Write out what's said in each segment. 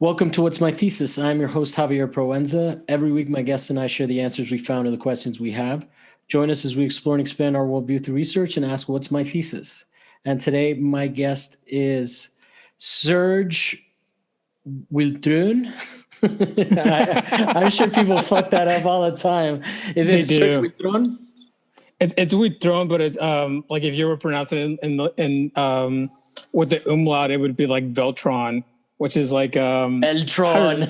Welcome to What's My Thesis? I'm your host, Javier Proenza. Every week, my guests and I share the answers we found to the questions we have. Join us as we explore and expand our worldview through research and ask, What's my thesis? And today, my guest is Surge Witrön. I'm sure people fuck that up all the time. Is They it Surge do. Witrön? It's Witron, but it's like if you were pronouncing it in with the umlaut, it would be like Veltron, which is like Eltron.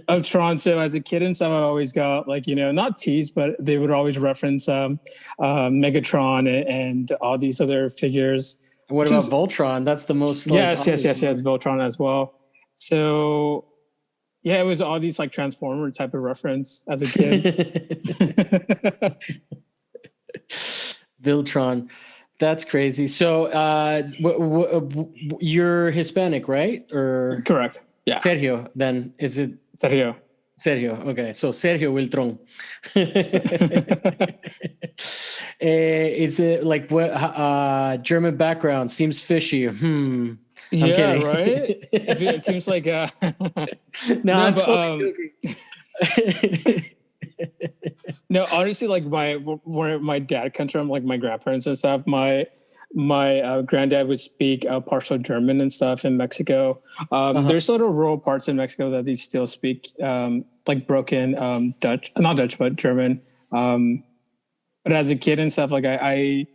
Eltron. So as a kid and stuff, I always got like not teased, but they would always reference Megatron and all these other figures. What about Voltron? That's the most like, Yes, Veltron as well. So yeah, it was all these like Transformer type of reference as a kid. Viltron. That's crazy. So you're Hispanic, right? Or Correct. Yeah. Sergio, then is it Sergio? Sergio. Okay. So Sergio Viltron. Is it like what German background? Seems fishy. I'm Yeah, kidding. right. It seems like no, I'm but, totally joking. no, honestly, like where my dad comes from, like my grandparents and stuff. My granddad would speak partial German and stuff in Mexico. There's little rural parts in Mexico that they still speak like broken Dutch, not Dutch, but German. But as a kid and stuff, like I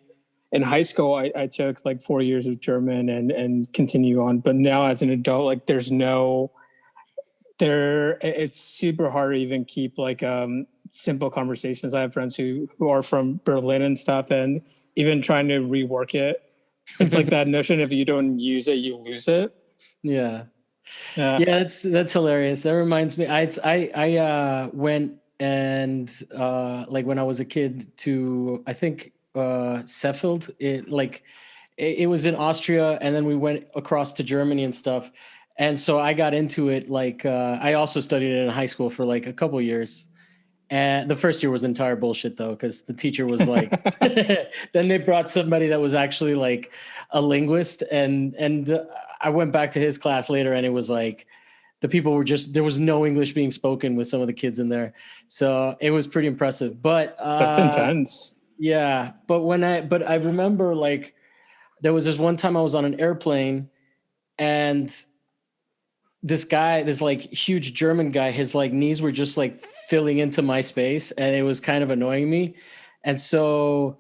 in high school, I took like 4 years of German and continue on. But now as an adult, like it's super hard to even keep like simple conversations. I have friends who are from Berlin and stuff, and even trying to rework it, it's like that notion: if you don't use it, you lose it. Yeah. That's hilarious. That reminds me. I went and like when I was a kid to I think Sheffield. It was in Austria, and then we went across to Germany and stuff. And so I got into it. Like I also studied it in high school for like a couple years. And the first year was entire bullshit though, because the teacher was like, then they brought somebody that was actually like a linguist, and I went back to his class later, and it was like the people were just there was no English being spoken with some of the kids in there, so it was pretty impressive. But That's intense. yeah, but I remember like there was this one time I was on an airplane, and this guy, this like huge German guy, his like knees were just like filling into my space, and it was kind of annoying me. And so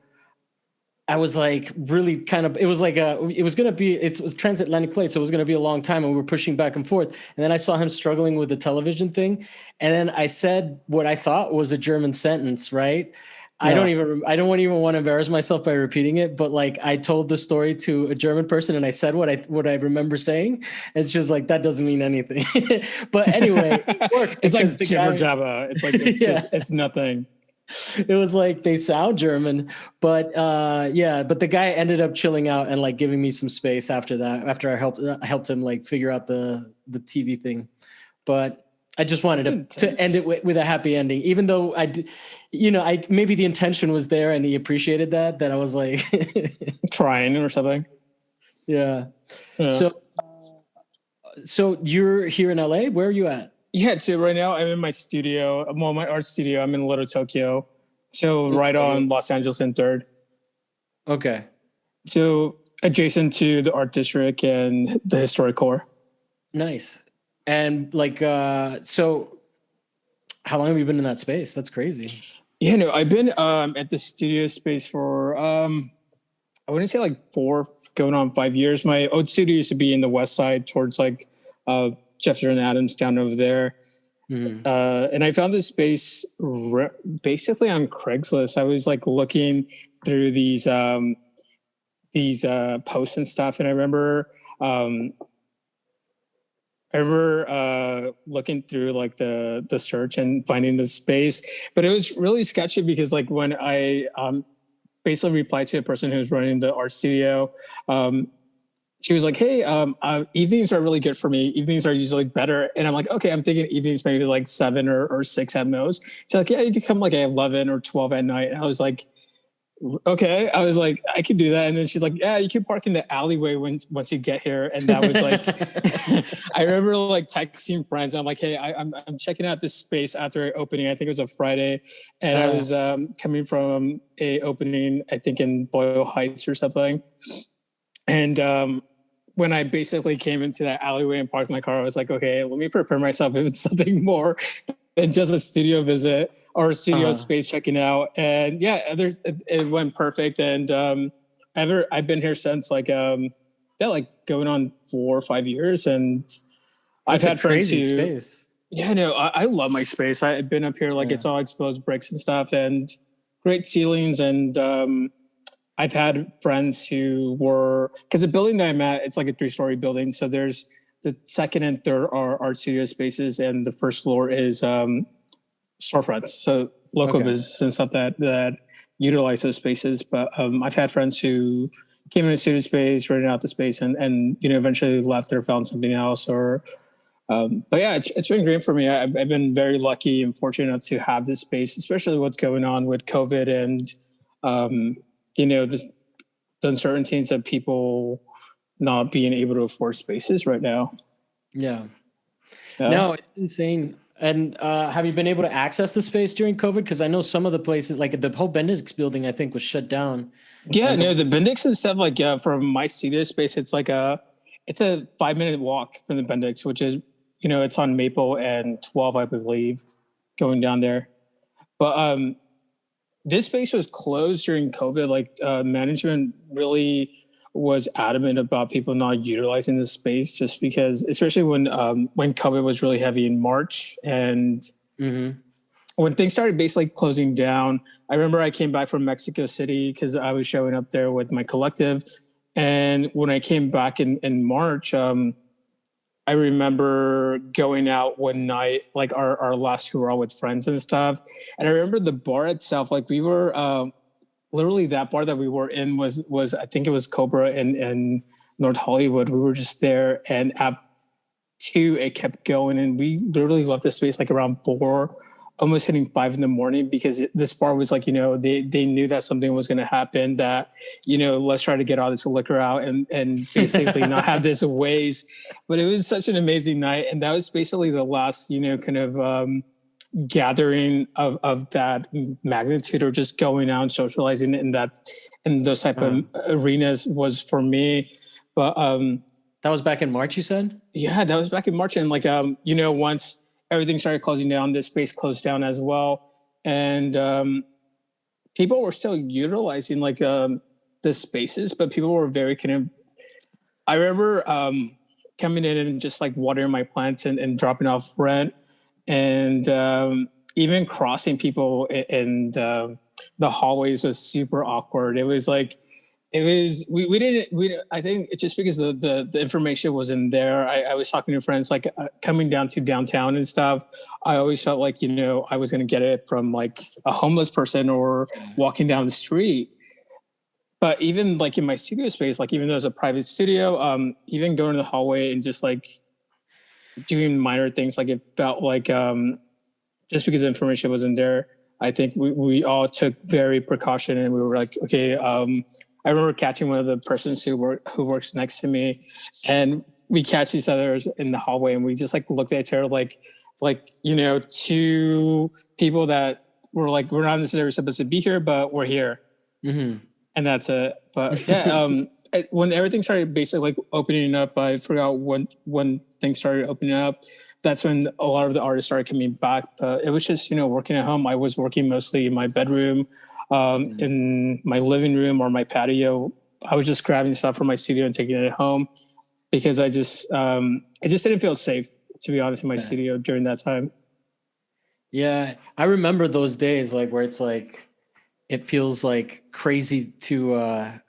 I was like really kind of, it was going to be, it was transatlantic flight. So it was going to be a long time, and we were pushing back and forth. And then I saw him struggling with the television thing. And then I said what I thought was a German sentence, right? I don't even want to embarrass myself by repeating it, but like I told the story to a German person, and I said what I remember saying, and she was like, "That doesn't mean anything." But anyway, it worked. It's like jibber jabber. It's like it's nothing. It was like they sound German, but but the guy ended up chilling out and like giving me some space after that. After I helped him like figure out the TV thing, but I just wanted to end it with a happy ending, even though maybe the intention was there and he appreciated that I was like trying or something. Yeah. So you're here in LA. Where are you at? Yeah. So right now I'm in my studio. Well, my art studio. I'm in Little Tokyo. So right on Los Angeles and 3rd. Okay. So adjacent to the art district and the historic core. Nice. And like, so how long have you been in that space? That's crazy. Yeah, no, I've been at the studio space for, I wouldn't say like 4 going on 5 years. My old studio used to be in the West Side towards like Jefferson Adams down over there. Mm-hmm. And I found this space basically on Craigslist. I was like looking through these posts and stuff. And I remember looking through like the search and finding the space, but it was really sketchy because like when I basically replied to the person who was running the art studio, she was like, "Hey, evenings are really good for me. Evenings are usually better." And I'm like, "Okay, I'm thinking evenings maybe like 7 or 6 at most." She's like, "Yeah, you can come like at 11 or 12 at night." And I was like, okay. I was like, I could do that. And then she's like, yeah, you can park in the alleyway once you get here. And that was like, I remember like texting friends. I'm like, hey, I'm checking out this space after opening. I think it was a Friday. And I was coming from a opening, I think in Boyle Heights or something. And when I basically came into that alleyway and parked my car, I was like, okay, let me prepare myself if it's something more than just a studio visit or a studio space checking out. And yeah, it went perfect. And I've been here since like like going on 4 or 5 years, and I've had friends who space. Yeah, no, I love my space. I've been up here like it's all exposed bricks and stuff, and great ceilings. And I've had friends who were, because the building that I'm at, it's like a 3-story building. So there's the second and third are art studio spaces, and the first floor is storefronts. So local businesses and stuff that utilize those spaces. But I've had friends who came in a studio space, rented out the space, and eventually left or found something else. Or but yeah, it's been great for me. I've been very lucky and fortunate enough to have this space, especially what's going on with COVID and the uncertainties of people not being able to afford spaces right now. Yeah. No, it's insane. And have you been able to access the space during COVID? Because I know some of the places, like the whole Bendix building, I think was shut down. Yeah, no, the Bendix and stuff, like from my studio space, it's like a 5-minute walk from the Bendix, which is, it's on Maple and 12, I believe, going down there. But this space was closed during COVID. Like management really was adamant about people not utilizing this space, just because, especially when COVID was really heavy in March, and when things started basically closing down. I remember I came back from Mexico City because I was showing up there with my collective, and when I came back in March, I remember going out one night, like our last hurrah with friends and stuff. And I remember the bar itself, like we were literally, that bar that we were in was I think it was Cobra in North Hollywood. We were just there, and at 2 it kept going, and we literally left the space like around 4, almost hitting 5 in the morning, because this bar was like, they knew that something was going to happen, that, let's try to get all this liquor out and basically not have this waste. But it was such an amazing night. And that was basically the last, kind of gathering of that magnitude, or just going out and socializing in those type of arenas was for me. But that was back in March, you said? Yeah, that was back in March. And like, once everything started closing down, this space closed down as well. And people were still utilizing like the spaces, but people were very kind of, I remember coming in and just like watering my plants and dropping off rent, and even crossing people in the hallways was super awkward. It was like, I think it's just because the information wasn't there. I was talking to friends, like coming down to downtown and stuff. I always felt like, I was going to get it from like a homeless person or walking down the street. But even like in my studio space, like even though it's a private studio, even going to the hallway and just like doing minor things, like it felt like just because the information wasn't there, I think we all took very precaution, and we were like, okay, I remember catching one of the persons who works next to me, and we catch each other in the hallway, and we just like looked at each other like 2 people that were like, we're not necessarily supposed to be here, but we're here. And that's it. But yeah, when everything started basically like opening up, I forgot when things started opening up. That's when a lot of the artists started coming back. But it was just, working at home. I was working mostly in my bedroom, in my living room or my patio. I was just grabbing stuff from my studio and taking it home, because I just didn't feel safe, to be honest, in my studio during that time. Yeah, I remember those days, like where it's like, it feels like crazy to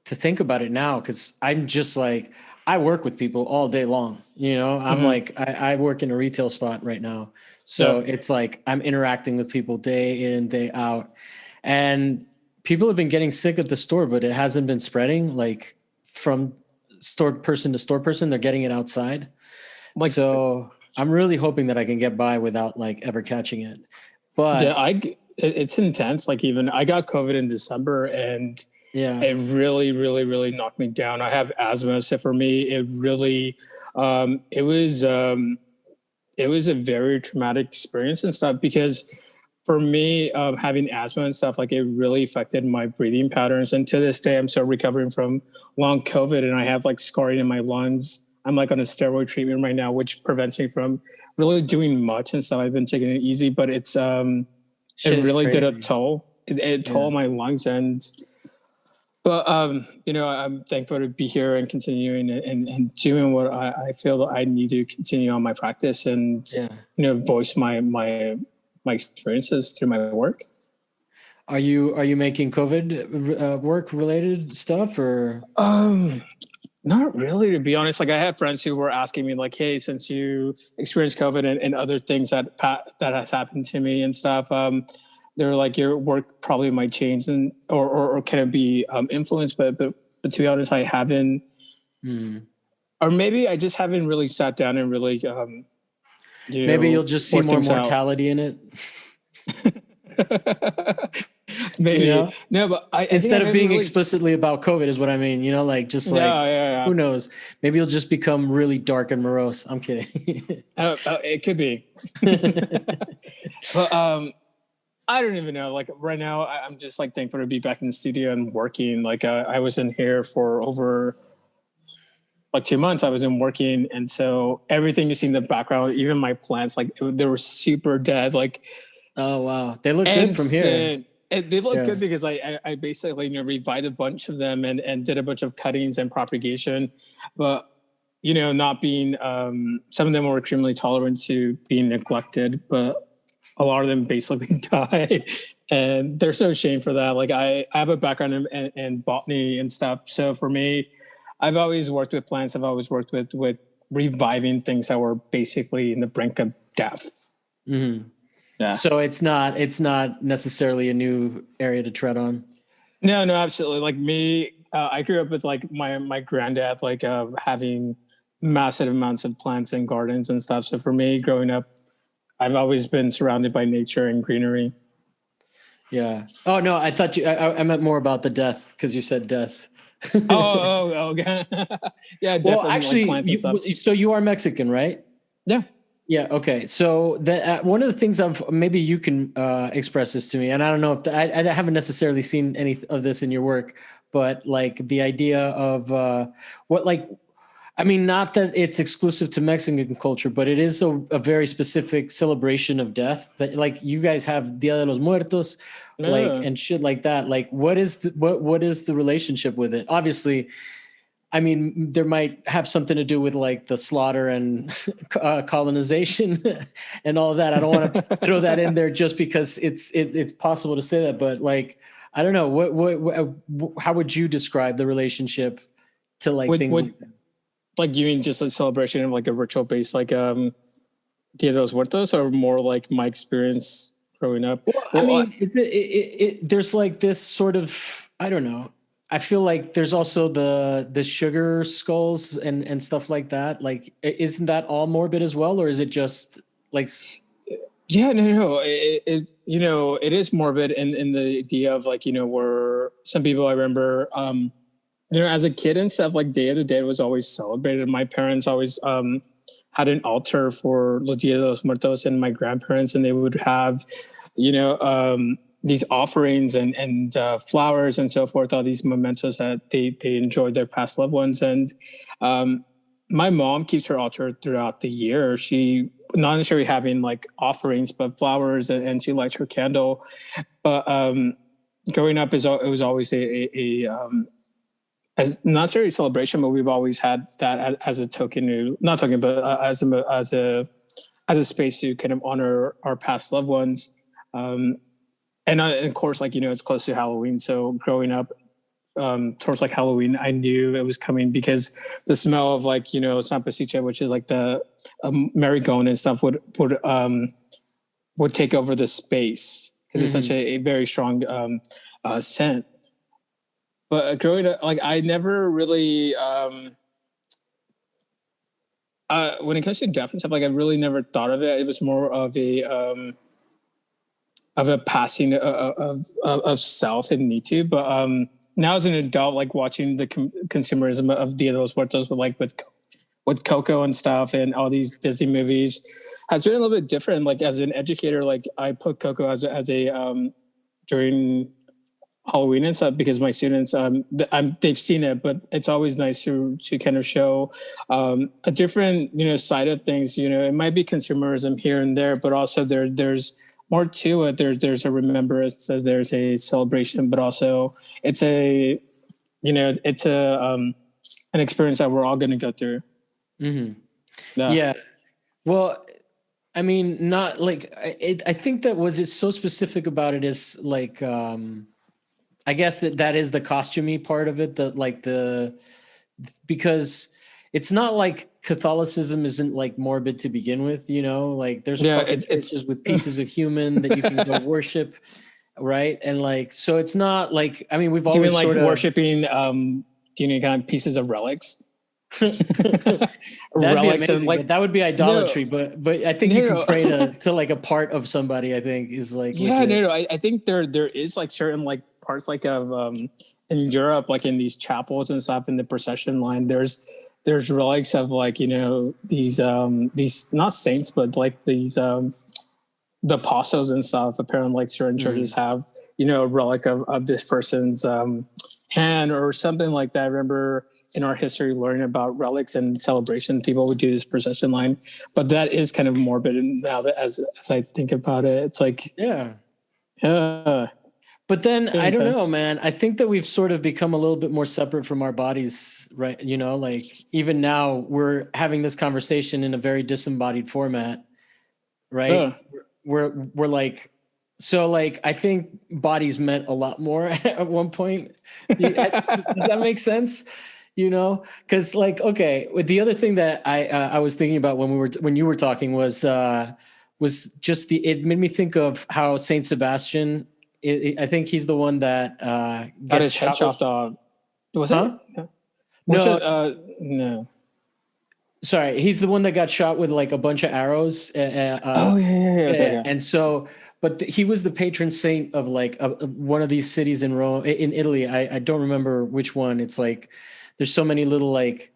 think about it now, because I'm just like, I work with people all day long. I'm like, I work in a retail spot right now, so it's like I'm interacting with people day in, day out. And people have been getting sick at the store, but it hasn't been spreading like from store person to store person. They're getting it outside. So I'm really hoping that I can get by without like ever catching it. But it's intense. Like even I got COVID in December, and Yeah. it really, really, really knocked me down. I have asthma, so for me, it really, um, it was, um, it was a very traumatic experience and stuff because for me, having asthma and stuff, like it really affected my breathing patterns. And to this day, I'm still recovering from long COVID, and I have like scarring in my lungs. I'm like on a steroid treatment right now, which prevents me from really doing much and stuff. I've been taking it easy, but it Shit is really did a crazy. toll. It Yeah. told my lungs, and but I'm thankful to be here and continuing and doing what I feel that I need to continue on my practice and Yeah. voice my experiences through my work. Are you making COVID work related stuff or? Not really, to be honest. Like I have friends who were asking me, like, "Hey, since you experienced COVID and other things that has happened to me and stuff, they're like, your work probably might change and or can it be influenced?" But to be honest, I haven't, Hmm. or maybe I just haven't really sat down and really Maybe you'll just see work more things out. mortality in it. You Maybe know, no, but I think I instead of haven't being really. explicitly about COVID is what I mean. You know, like just Yeah, like yeah, who knows? Maybe you'll just become really dark and morose. I'm kidding. yeah. It could be, but I don't even know. Like right now, I'm just like thankful to be back in the studio and working. Like I was in here for over like 2 months. I was in working, and so everything you see in the background, even my plants, like they were super dead. Like Oh wow, they look good from here. insane. They look Yeah. good because I basically revived a bunch of them and did a bunch of cuttings and propagation, but not being some of them were extremely tolerant to being neglected, but a lot of them basically died, and they're so ashamed for that. Like I have a background in botany and stuff, so for me, I've always worked with plants. I've always worked with reviving things that were basically in the brink of death. Mm-hmm. Yeah. So it's not necessarily a new area to tread on. No, no, absolutely. Like me, I grew up with like my granddad, like having massive amounts of plants and gardens and stuff. So for me, growing up, I've always been surrounded by nature and greenery. Yeah. Oh no, I thought I meant more about the death because you said death. Okay. Yeah, Well, definitely like actually, plants and stuff. so you are Mexican, right? Yeah. Yeah. Okay. So one of the things I've maybe you can express this to me, and I don't know if I haven't necessarily seen any of this in your work, but like the idea of what like I mean, not that it's exclusive to Mexican culture, but it is a very specific celebration of death that like you guys have Dia de los Muertos, like Yeah. and shit like that. Like what is the relationship with it? Obviously, I mean, there might have something to do with like the slaughter and colonization and all of that. I don't want to throw that in there just because it's possible to say that, but like I don't know how would you describe the relationship to like things What like that? like you mean just a celebration of like a ritual based like Dia de los Muertos, or more like my experience growing up? Well, I Well, mean, there's like this sort of, I don't know. I feel like there's also the sugar skulls and stuff like that. Like, isn't that all morbid as well, or is it just like, yeah, no. It is morbid in the idea of like, where some people I remember, as a kid and stuff, like Day to Day was always celebrated. My parents always had an altar for Los Dia de los Muertos and my grandparents, and they would have, these offerings and flowers and so forth, all these mementos that they enjoyed their past loved ones. And um, my mom keeps her altar throughout the year. She not necessarily having like offerings, but flowers, and she lights her candle. But growing up, it was always a as not necessarily a celebration, but we've always had that as a token, not token, but as a space to kind of honor our past loved ones. And of course, like, it's close to Halloween. So growing up towards like Halloween, I knew it was coming because the smell of like, San Pastiche, which is like the marigold and stuff would take over the space because it's such a very strong scent. But growing up, like I never really, when it comes to death and stuff, like I really never thought of it. It was more of a, a passing of self and need to. But now as an adult, like watching the consumerism of Dia de los Muertos with Coco and stuff and all these Disney movies has been a little bit different. Like as an educator, like I put Coco as a during Halloween and stuff because my students they've seen it, but it's always nice to kind of show a different side of things. It might be consumerism here and there, but also there's more to it. There's a remembrance, so there's a celebration, but also it's a it's an experience that we're all going to go through. Mm-hmm. Yeah. Well, I mean, not like I think that what is so specific about it is like I guess that is the costumey part of it, because it's not like Catholicism isn't like morbid to begin with, like there's fucking churches with pieces of human that you can go worship, right? And like, so it's not like, I mean, we've always like worshiping, kind of pieces of relics. Relics amazing, like that would be idolatry, but I think you can pray to like a part of somebody. I think is like I think there is like certain like parts like of in Europe, like in these chapels and stuff in the procession line. There's relics of like these not saints but like these the apostles and stuff. Apparently, like certain churches have a relic of this person's hand or something like that. I remember in our history learning about relics and celebration, people would do this procession line, but that is kind of morbid. And now that as I think about it, it's like, yeah. But then I don't know, man, I think that we've sort of become a little bit more separate from our bodies, right? Like even now we're having this conversation in a very disembodied format, right? We're like, so like, I think bodies meant a lot more at one point. Does that make sense? Because like, okay, the other thing that I was thinking about when you were talking was just it made me think of how Saint Sebastian. I think he's the one that got his head chopped off. Was it? No. Sorry, he's the one that got shot with like a bunch of arrows. Yeah. And so, but he was the patron saint of like one of these cities in Rome, in Italy. I don't remember which one. It's like there's so many little like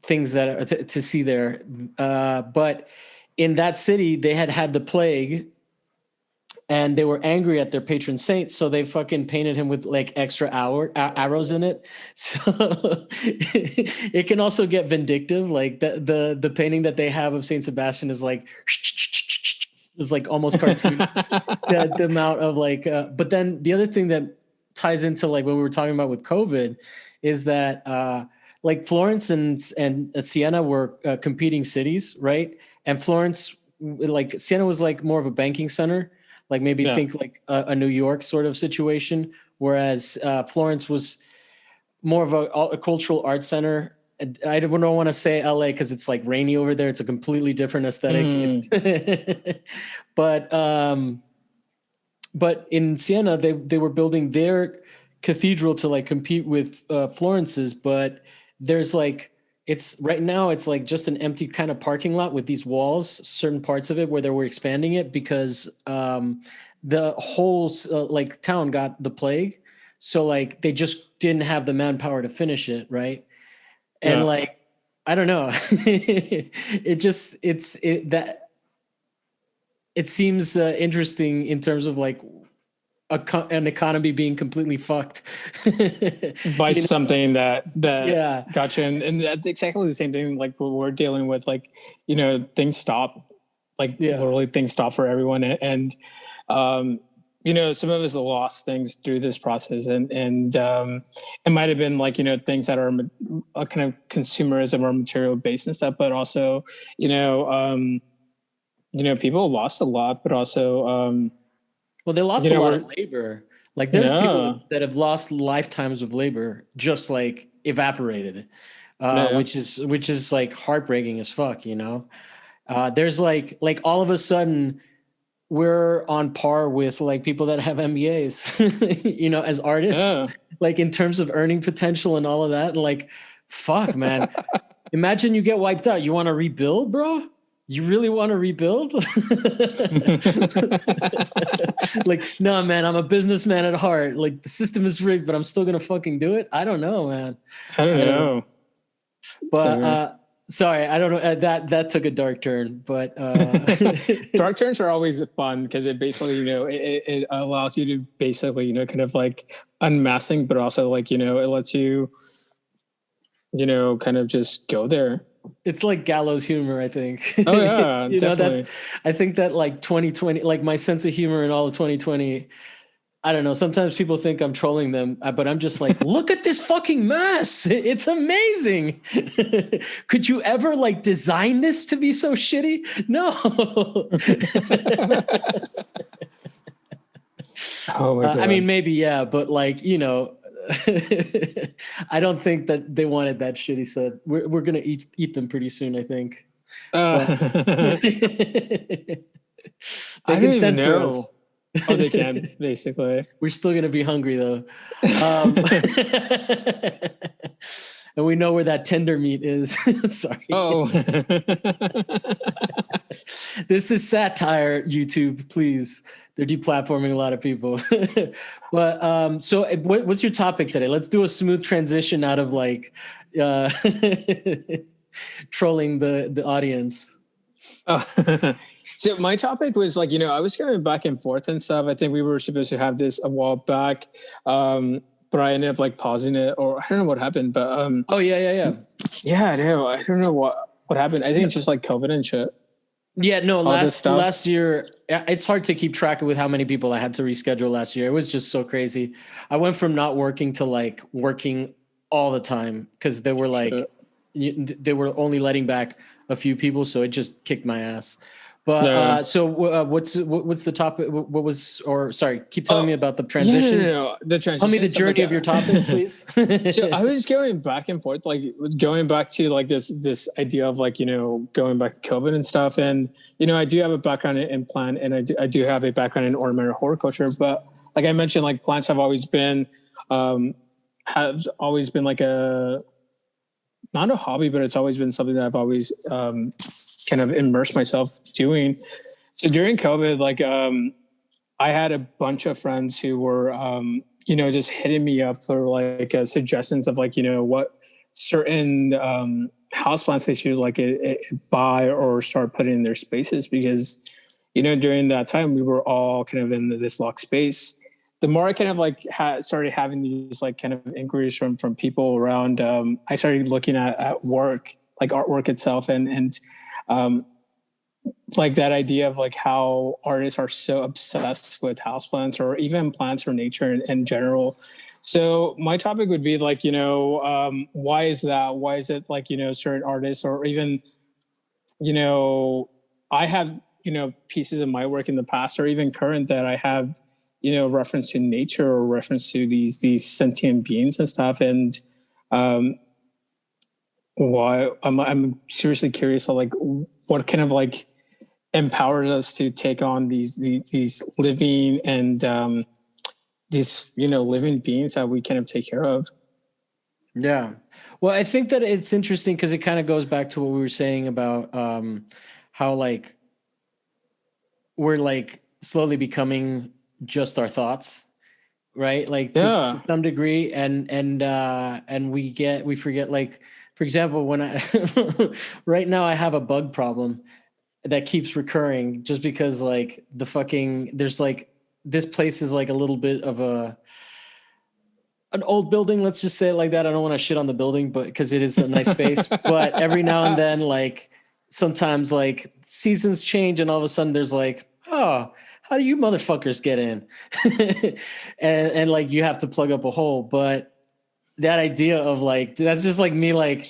things that to see there. But in that city, they had the plague. And they were angry at their patron saint, so they fucking painted him with like extra arrows in it. So it can also get vindictive. Like the painting that they have of Saint Sebastian is like almost cartoon. the amount of like, but then the other thing that ties into like what we were talking about with COVID is that like Florence and Siena were competing cities, right? And Florence, like Siena was like more of a banking center. Like maybe think like a New York sort of situation, whereas Florence was more of a cultural art center. I don't want to say LA because it's like rainy over there. It's a completely different aesthetic. But in Siena, they were building their cathedral to like compete with Florence's. But there's like right now it's like just an empty kind of parking lot with these walls, certain parts of it where they were expanding it because the whole like town got the plague. So like they just didn't have the manpower to finish it. Right. And like, I don't know, it seems interesting in terms of like an economy being completely fucked by something that gotcha. And that's exactly the same thing. Like what we're dealing with, like, things stop, like literally things stop for everyone. And, some of us lost things through this process and it might've been like, things that are a kind of consumerism or material based and stuff, but also, people lost a lot, but also, well, they lost a lot of labor. Like there's people that have lost lifetimes of labor, just like evaporated, which is like heartbreaking as fuck. There's like all of a sudden we're on par with like people that have MBAs, as artists, like in terms of earning potential and all of that. And like, fuck, man, imagine you get wiped out. You want to rebuild, bro? You really want to rebuild? Like, no, man, I'm a businessman at heart. Like, the system is rigged, but I'm still gonna fucking do it. I don't know, man. I don't know. But sorry, I don't know. That took a dark turn, but dark turns are always fun because it basically, it allows you to basically, kind of like unmasking, but also like, it lets you, kind of just go there. It's like gallows humor, I think. Oh yeah, definitely. I think that like 2020, like my sense of humor in all of 2020. I don't know. Sometimes people think I'm trolling them, but I'm just like, look at this fucking mess. It's amazing. Could you ever like design this to be so shitty? No. Oh my God. I mean, maybe, yeah, but like, I don't think that they wanted that shitty said. We're going to eat them pretty soon, I think. I don't even know. Us. Oh, they can, basically. We're still going to be hungry, though. And we know where that tender meat is. Sorry. Oh. This is satire, YouTube, please. They're deplatforming a lot of people. But so what's your topic today? Let's do a smooth transition out of like trolling the audience. So my topic was like, I was going back and forth and stuff. I think we were supposed to have this a while back, but I ended up like pausing it, or I don't know what happened. But oh yeah. Yeah, I know. I don't know what happened. I think it's just like COVID and shit. Yeah, no. Last year, it's hard to keep track with how many people I had to reschedule last year. It was just so crazy. I went from not working to like working all the time because they were like they were only letting back a few people, so it just kicked my ass. But so what's the topic? What was, or sorry, keep telling me about the transition. No. The transition. Tell me the journey of your topic, please. So I was going back and forth, like going back to like this idea of like, going back to COVID and stuff. And, I do have a background in plant, and I do have a background in ornamental horticulture. But like I mentioned, like plants have always been like not a hobby, but it's always been something that I've always kind of immerse myself doing. So during COVID, like I had a bunch of friends who were just hitting me up for like suggestions of like what certain houseplants they should like buy or start putting in their spaces, because during that time we were all kind of in this locked space. The more I kind of like started having these like kind of inquiries from people around, I started looking at work, like artwork itself, and like that idea of like how artists are so obsessed with houseplants or even plants or nature in general. So my topic would be like, why is that? Why is it like, certain artists, or even, I have, pieces of my work in the past or even current that I have, reference to nature or reference to these sentient beings and stuff. And why I'm seriously curious of like what kind of like empowers us to take on these living and these living beings that we kind of take care of. Yeah, well, I think that it's interesting because it kind of goes back to what we were saying about how like we're like slowly becoming just our thoughts, right? Like to some degree, and we forget, like, for example, when I right now I have a bug problem that keeps recurring just because like there's like this place is like a little bit of an old building, let's just say it like that. I don't want to shit on the building, but because it is a nice space, but every now and then, like sometimes like seasons change and all of a sudden there's like, oh, how do you motherfuckers get in? and like you have to plug up a hole. But that idea of like, that's just like me, like,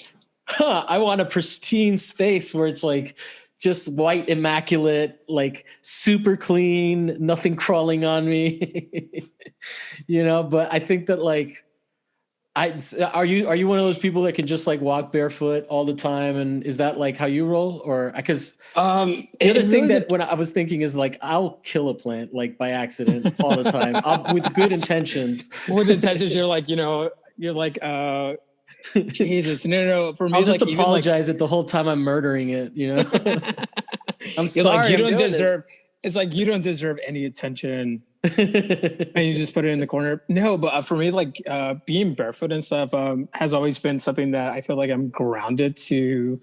I want a pristine space where it's like just white, immaculate, like super clean, nothing crawling on me, but I think that like, are you one of those people that can just like walk barefoot all the time? And is that like how you roll? Or because the other thing really that when I was thinking is like, I'll kill a plant like by accident all the time with good intentions. With intentions, you're like, you're like, Jesus, no. For me, I'll just like even like apologize that the whole time I'm murdering it. You know, I'm you're like sorry. you I'm don't doing deserve. It's like you don't deserve any attention, and you just put it in the corner. No, but for me, like being barefoot and stuff has always been something that I feel like I'm grounded to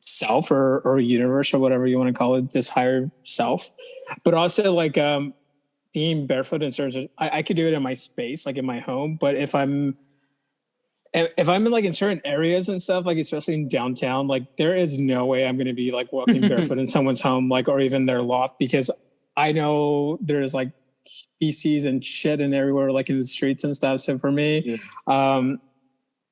self or universe or whatever you want to call it, this higher self. But also like being barefoot in certain, I could do it in my space, like in my home. But if I'm in like in certain areas and stuff, like especially in downtown, like there is no way I'm going to be like walking barefoot in someone's home, like, or even their loft, because I know there's like feces and shit and everywhere, like in the streets and stuff. So for me,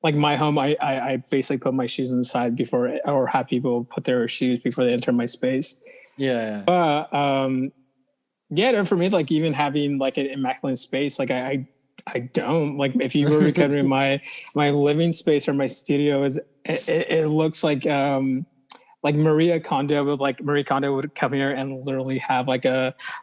like my home, I basically put my shoes on the side before, or have people put their shoes before they enter my space. Yeah. But yeah, no, for me, like even having like an immaculate space, like I don't like, if you were recovering my living space or my studio, it looks like Marie Kondo would come here and literally have like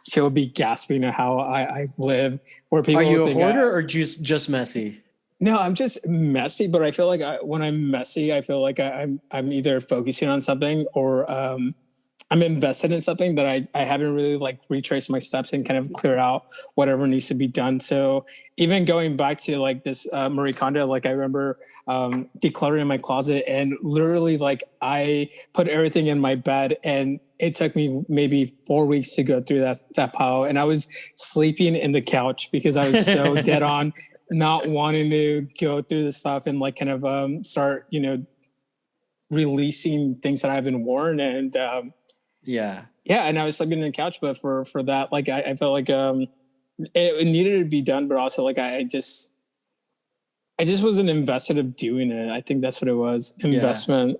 she would be gasping at how I live. Where people are you a think hoarder or just messy? no, I'm just messy, but I feel like when I'm messy, I feel like I'm either focusing on something or I'm invested in something that I haven't really like retraced my steps and kind of clear out whatever needs to be done. So even going back to like this Marie Kondo, like I remember decluttering my closet, and literally like I put everything in my bed, and it took me maybe 4 weeks to go through that pile. And I was sleeping in the couch because I was so dead on not wanting to go through the stuff and like kind of start, releasing things that I haven't worn. And yeah, and I was sleeping in the couch, but for that, like I felt like it needed to be done, but also like I just wasn't invested of doing it. I think that's what it was, investment. Yeah.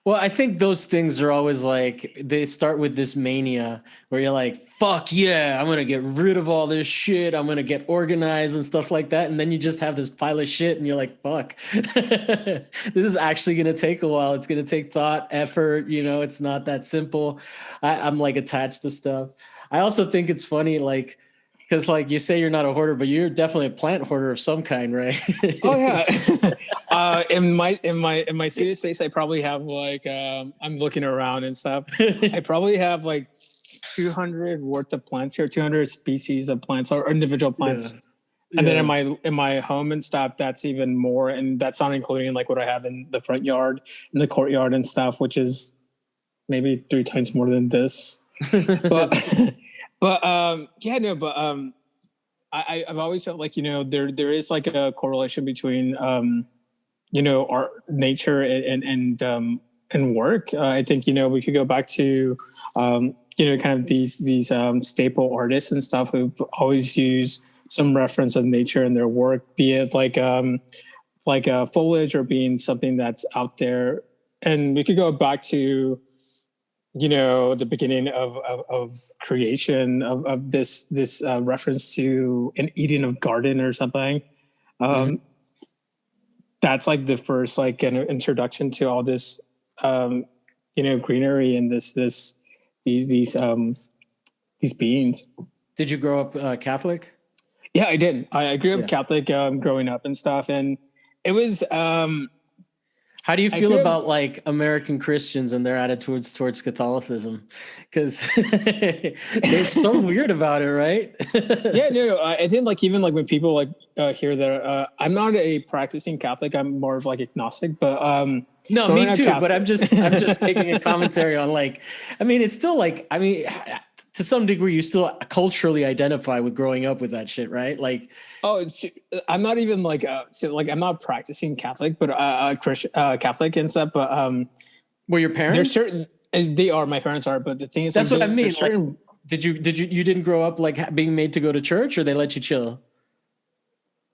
Well, I think those things are always like, they start with this mania where you're like, fuck yeah, I'm going to get rid of all this shit. I'm going to get organized and stuff like that. And then you just have this pile of shit and you're like, fuck, this is actually going to take a while. It's going to take thought, effort. It's not that simple. I'm like attached to stuff. I also think it's funny, like, because like you say you're not a hoarder, but you're definitely a plant hoarder of some kind, right? Oh yeah. In my studio space, I probably have like I'm looking around and stuff. I probably have like 200 worth of plants here, 200 species of plants or individual plants. Yeah. And then in my home and stuff, that's even more, and that's not including like what I have in the front yard, in the courtyard and stuff, which is maybe 3 times more than this. But I've always felt like there is like a correlation between art, nature, and work. I think we could go back to kind of these staple artists and stuff who've always used some reference of nature in their work, be it like foliage or being something that's out there. And we could go back to the beginning of creation of this reference to an Eden of garden or something. That's like the first like kind of introduction to all this greenery and these beings. Did you grow up Catholic? Yeah, I did. I grew up Catholic growing up and stuff, and it was how do you feel about like American Christians and their attitudes towards Catholicism? Because they're so weird about it, right? Yeah, no, I think like even like when people like hear that I'm not a practicing Catholic, I'm more of like agnostic, but no, me too. But I'm just making a commentary on like, I mean, it's still like, I mean, to some degree, you still culturally identify with growing up with that shit, right? Like, I'm not even like, I'm not practicing Catholic, but Christian Catholic and stuff. But were your parents? There's certain, they are. My parents are, but the thing is, that's like, what I mean. Certain, like, you didn't grow up like being made to go to church, or they let you chill?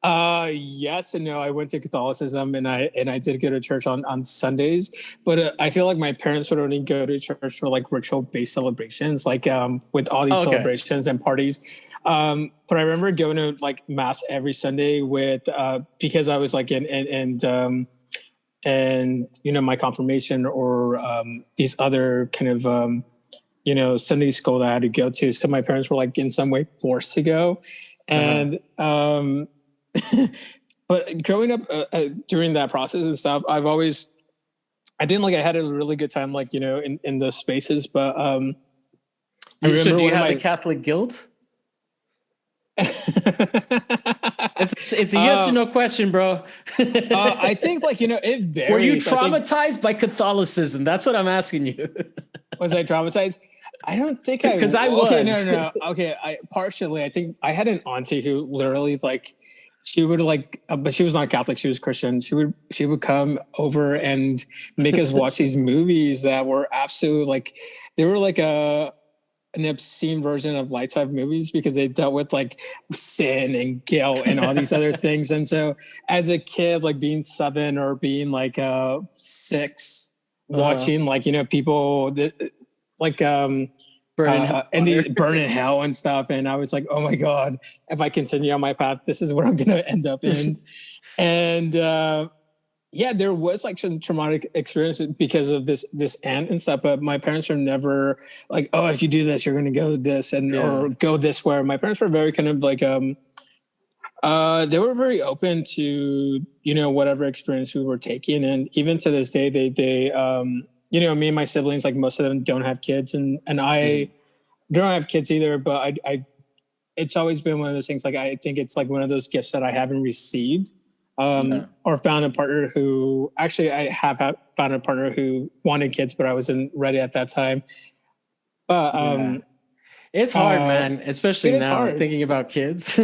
Yes and no. I went to Catholicism and I did go to church on Sundays, but I feel like my parents would only go to church for like ritual based celebrations, like with all these celebrations and parties. But I remember going to like mass every Sunday with because I was like in my confirmation or these other kind of Sunday school that I had to go to. So my parents were like in some way forced to go, and but growing up during that process and stuff, I think like I had a really good time, like, in those spaces. But I So remember do you one of have the my. Catholic guilt? It's a yes or no question, bro. I think like, it Were you varies. I think, traumatized by Catholicism? That's what I'm asking you. was I traumatized? I don't think I. Because I Okay, was. no. Okay, I think I had an auntie who literally like she would like, but she was not Catholic. She was Christian. She would come over and make us watch these movies that were absolute like they were like an obscene version of light side movies because they dealt with like sin and guilt and all these other things. And so as a kid, like being 7 or being like 6, watching like, people that like Burning and hellfire. they burn in hell and stuff. And I was like, oh my God, if I continue on my path, this is what I'm gonna end up in. And yeah, there was like some traumatic experience because of this aunt and stuff. But my parents were never like, oh, if you do this, you're gonna go this and or go this way. My parents were very kind of like they were very open to whatever experience we were taking, and even to this day, they me and my siblings, like most of them don't have kids, and I don't have kids either. But I it's always been one of those things. Like I think it's like one of those gifts that I haven't received, or found a partner who actually I have found a partner who wanted kids, but I wasn't ready at that time. But it's hard, man, especially it's now hard. thinking about kids.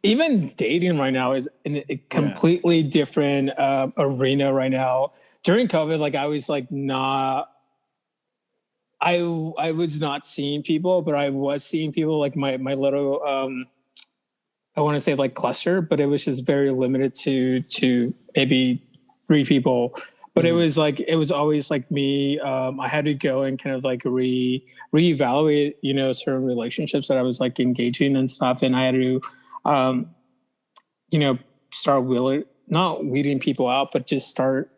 Even dating right now is in a completely different arena right now. During COVID, like I was like not. I was not seeing people, but I was seeing people like my little I want to say like cluster, but it was just very limited to maybe 3 people. But it was always like me. I had to go and kind of like reevaluate, certain relationships that I was like engaging and stuff, and I had to, start not weeding people out, but just start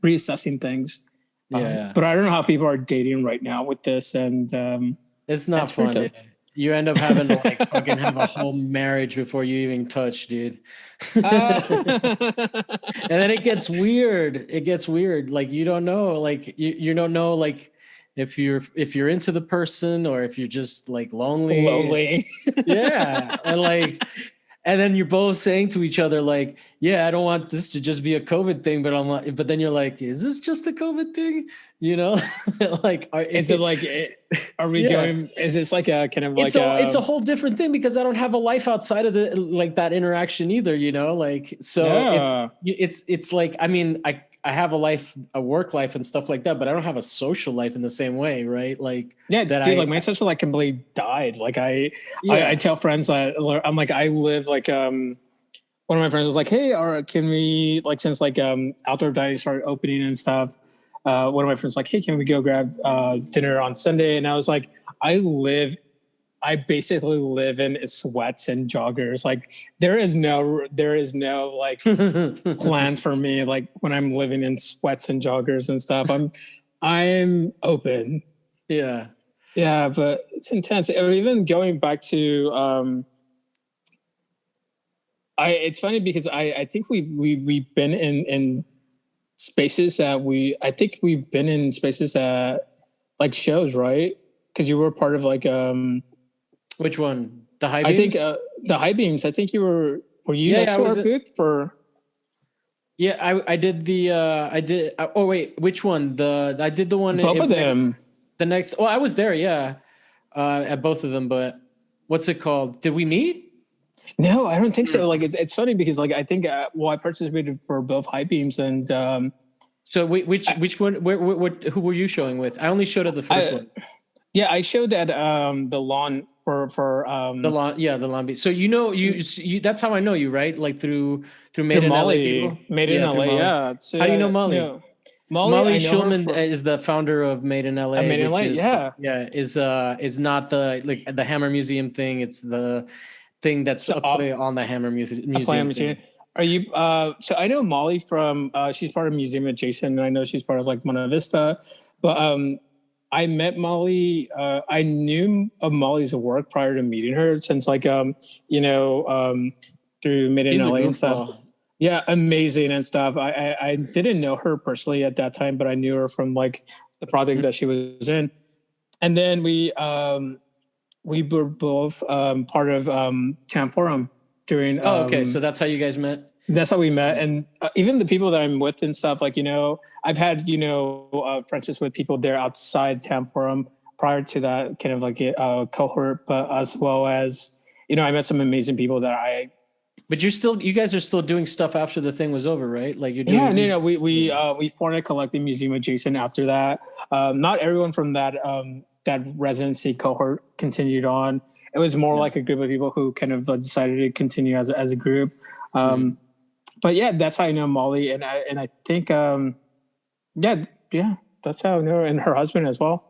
reassessing things. But I don't know how people are dating right now with this, and it's not fun, dude. You end up having to like fucking have a whole marriage before you even touch, dude. And then it gets weird. It gets weird. Like you don't know, like you don't know, like if you're into the person or if you're just like lonely. Yeah, and then you're both saying to each other, like, yeah, I don't want this to just be a COVID thing, but then you're like, is this just a COVID thing? Like, is it like, are we going, is this like a kind of like it's a whole different thing because I don't have a life outside of like that interaction either, like, so it's like, I mean, I have a work life and stuff like that, but I don't have a social life in the same way. Right. Like, like my social life completely died. Like I tell friends that I'm like, I live like, one of my friends was like, hey, can we like, since like, outdoor dining started opening and stuff, one of my friends was like, hey, can we go grab, dinner on Sunday? And I was like, I basically live in sweats and joggers. Like there is no like plans for me. Like when I'm living in sweats and joggers and stuff, I'm open. Yeah. Yeah. But it's intense. Or even going back to, it's funny because I think we've been in spaces that we've been in spaces that like shows, right? Cause you were part of like, which one? The high beams? I think the high beams. I think were you next to our booth for? Yeah, I did oh wait, which one? I did the one. Both of them. Oh, I was there. Yeah. At both of them, but what's it called? Did we meet? No, I don't think so. Like it's funny because like, I think, I participated for both high beams and, so which one, who were you showing with? I only showed at the first one. Yeah, I showed at the lawn for the lawn. Yeah, the lawn beach. So you that's how I know you, right? Like through Made in LA people. Made in LA, yeah. So, how do you know Molly? No. Molly Schulman is the founder of Made in LA. Made in LA, is not the Hammer Museum thing. It's the thing that's on the Hammer Museum. Are you? So I know Molly from. She's part of Museum Adjacent, and I know she's part of like Monte Vista, but I met Molly. I knew of Molly's work prior to meeting her, since like through Made in He's a LA and stuff. goofball. Yeah, amazing and stuff. I didn't know her personally at that time, but I knew her from like the project that she was in. And then we were both part of Tam Forum during. Oh, okay. So that's how you guys met. That's how we met, and even the people that I'm with and stuff. Like I've had friendships with people there outside Tam Forum prior to that kind of like cohort, but as well as I met some amazing people that I. But you guys are still doing stuff after the thing was over, right? Like you're doing. Yeah, no, we formed a collective museum adjacent after that. Not everyone from that residency cohort continued on. It was more like a group of people who kind of decided to continue as a group. But yeah, that's how I know Molly, and I think that's how I know her, and her husband as well.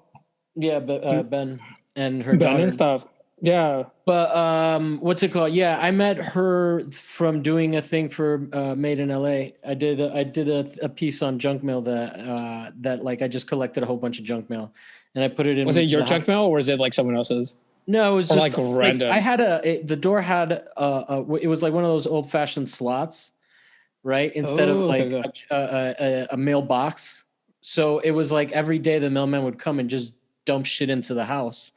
Yeah, but Ben and her Ben daughter. and stuff. Yeah. But what's it called? Yeah, I met her from doing a thing for Made in LA. I did a piece on junk mail that like I just collected a whole bunch of junk mail and I put it in. Was it your junk mail or was it like someone else's? No, it was just like random. I had the door had it was like one of those old fashioned slots, right? Instead of like a mailbox. So it was like every day the mailman would come and just dump shit into the house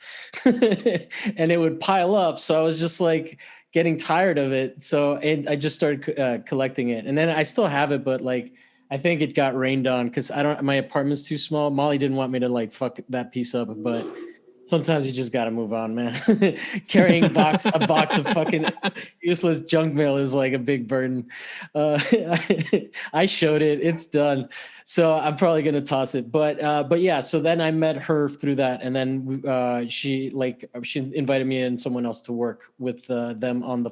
and it would pile up. So I was just like getting tired of it. So I just started collecting it, and then I still have it, but like I think it got rained on because my apartment's too small. Molly didn't want me to like fuck that piece up, but sometimes you just got to move on, man. Carrying a box of fucking useless junk mail is like a big burden. I showed it; it's done. So I'm probably gonna toss it. But yeah. So then I met her through that, and then she invited me and someone else to work with them on the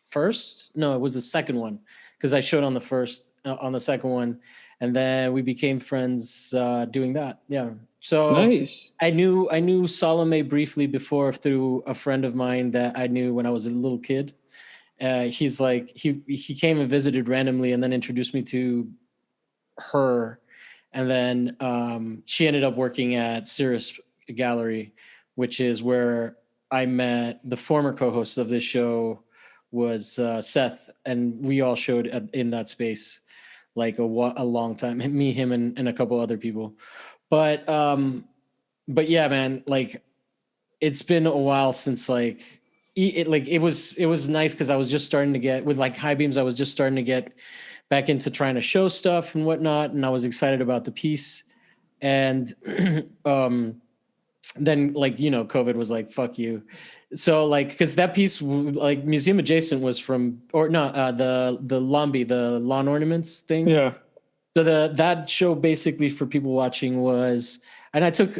first. No, it was the second one because I showed on the first, on the second one, and then we became friends doing that. Yeah. So nice. I knew Salome briefly before through a friend of mine that I knew when I was a little kid. He's like he came and visited randomly and then introduced me to her, and then she ended up working at Cirrus Gallery, which is where I met the former co-host of this show was Seth, and we all showed in that space like a long time. Me, him, and a couple other people. But yeah, man, like it's been a while since like it was nice because I was just starting to get with like high beams. I was just starting to get back into trying to show stuff and whatnot, and I was excited about the piece. And then like COVID was like fuck you. So like because that piece like museum adjacent was from the Lombi, the lawn ornaments thing. Yeah. So that show basically for people watching was, and I took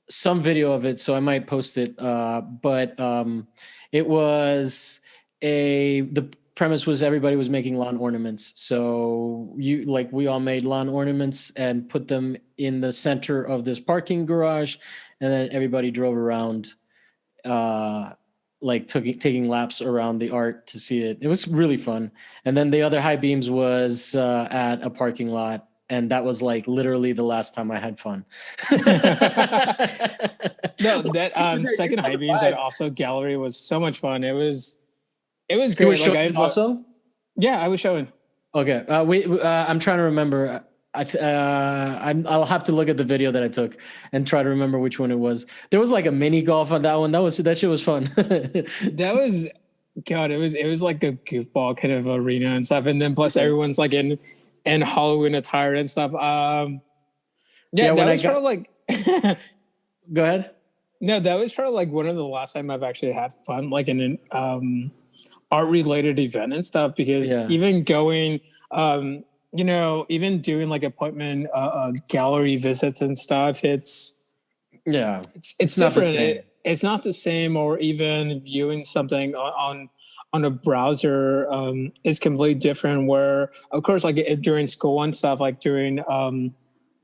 some video of it, so I might post it. But it was the premise was everybody was making lawn ornaments. So we all made lawn ornaments and put them in the center of this parking garage, and then everybody drove around, like taking laps around the art to see it. It was really fun. And then the other high beams was at a parking lot, and that was like literally the last time I had fun. No, that second high beams at also gallery was so much fun. It was great. You were showing also? Yeah, I was showing. Okay, I'm trying to remember. I'll have to look at the video that I took and try to remember which one it was. There was like a mini golf on that one. That shit was fun. That was God. It was like a goofball kind of arena and stuff. And then plus everyone's like in Halloween attire and stuff. That was kind of like. Go ahead. No, that was probably like one of the last time I've actually had fun, like in an art related event and stuff. Because even going. Even doing like appointment gallery visits and stuff, it's different. It's not the same, or even viewing something on a browser is completely different. Where of course, like during school and stuff, like during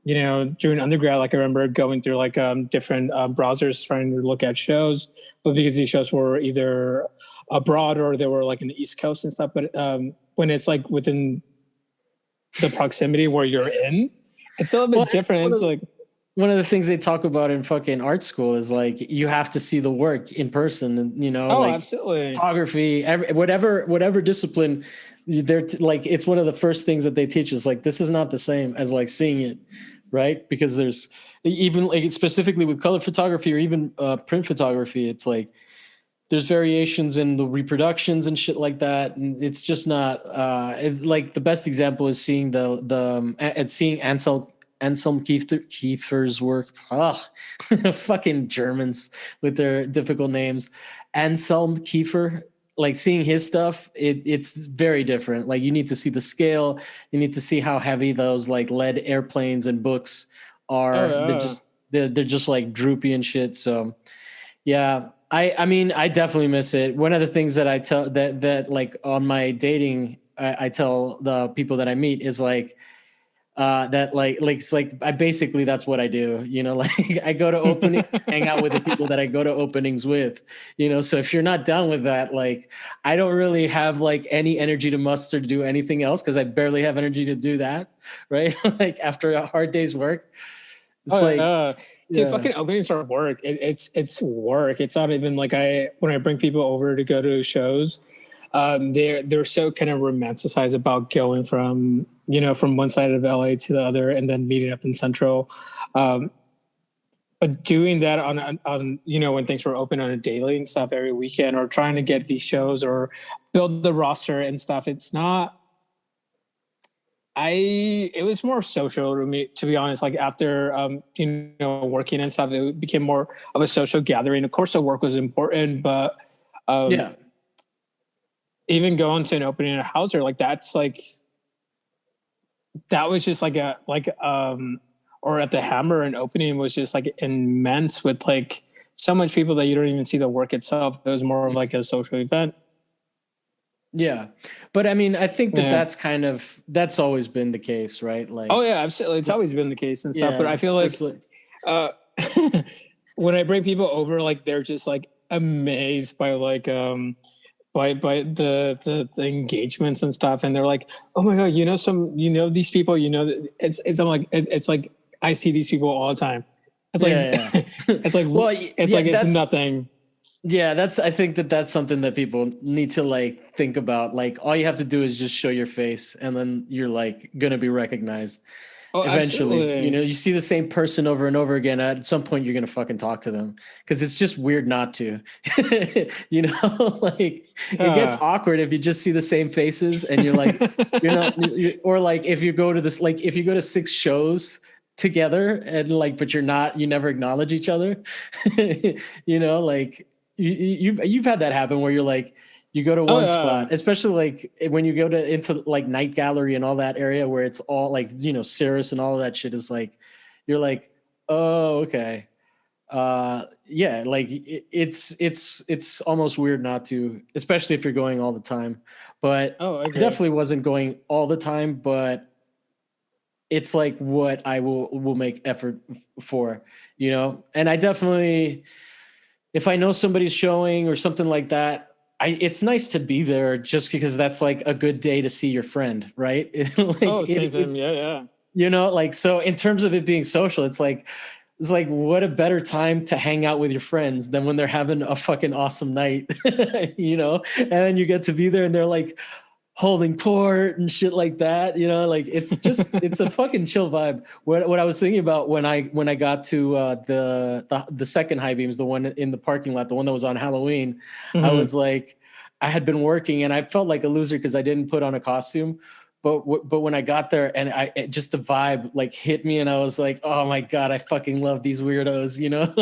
during undergrad, like I remember going through like different browsers trying to look at shows, but because these shows were either abroad or they were like in the East Coast and stuff. But when it's like within the proximity where you're in, it's a little bit different. It's like one of the things they talk about in fucking art school is like you have to see the work in person, and Oh, like absolutely. photography, whatever discipline. Like it's one of the first things that they teach us. Like this is not the same as like seeing it, right? Because there's even like specifically with color photography or even print photography, it's like there's variations in the reproductions and shit like that, and it's just not like the best example is seeing seeing Anselm Kiefer's work. Ah, fucking Germans with their difficult names. Anselm Kiefer, like seeing his stuff, it's very different. Like you need to see the scale, you need to see how heavy those like lead airplanes and books Oh are. yeah. They're just like droopy and shit. So yeah, I mean, I definitely miss it. One of the things that I tell that like on my dating, I tell the people that I meet is like that like it's like I basically that's what I do. Like I go to openings, hang out with the people that I go to openings with. So if you're not down with that, like I don't really have like any energy to muster to do anything else because I barely have energy to do that. Right, like after a hard day's work, it's Oh like yeah. Dude, yeah. fucking openings are work. It's work. It's not even like when I bring people over to go to shows, they're so kind of romanticized about going from from one side of LA to the other and then meeting up in Central. Um, but doing that on when things were open on a daily and stuff every weekend, or trying to get these shows or build the roster and stuff, it's not. It was more social to me, to be honest. Like after working and stuff, it became more of a social gathering. Of course, the work was important, but Yeah. even going to an opening at a house or like that's like that was just like or at the Hammer, an opening was just like immense with like so much people that you don't even see the work itself. It was more of like a social event. Yeah. But I mean, I think that Yeah. that's always been the case, right? Oh Like, yeah, absolutely. It's always been the case and stuff. But yeah, I feel like it's like, uh, when I bring people over, like they're just like amazed by like by the engagements and stuff, and they're like, oh my god, these people, it's I'm like it's like I see these people all the time. It's like yeah, yeah. it's like Well, it's yeah, like it's nothing. I think that that's something that people need to like think about. Like, all you have to do is just show your face and then you're like going to be recognized. Oh, Eventually, absolutely. you see the same person over and over again. At some point, you're gonna fucking talk to them because it's just weird not to. Like it gets Yeah. awkward if you just see the same faces and you're like, or like if you go to if you go to 6 shows together and like, but you never acknowledge each other. Like you've had that happen where you're like, you go to Oh one yeah. spot, especially like when you go into like night gallery and all that area where it's all like, Cirrus and all of that shit is like, you're like, oh, okay. Yeah, like it's almost weird not to, especially if you're going all the time. But Oh, I I agree. definitely wasn't going all the time, but it's like what I will make effort for, and I definitely, if I know somebody's showing or something like that, it's nice to be there just because that's like a good day to see your friend, right? Like Oh, same thing. Yeah, yeah. like, so in terms of it being social, it's like what a better time to hang out with your friends than when they're having a fucking awesome night, and then you get to be there and they're like holding port and shit like that, like it's a fucking chill vibe. What I was thinking about when I got to the second high beams, the one in the parking lot, the one that was on Halloween, I Mm-hmm. was like, I had been working and I felt like a loser because I didn't put on a costume. But when I got there and just the vibe like hit me and I was like, oh my God, I fucking love these weirdos,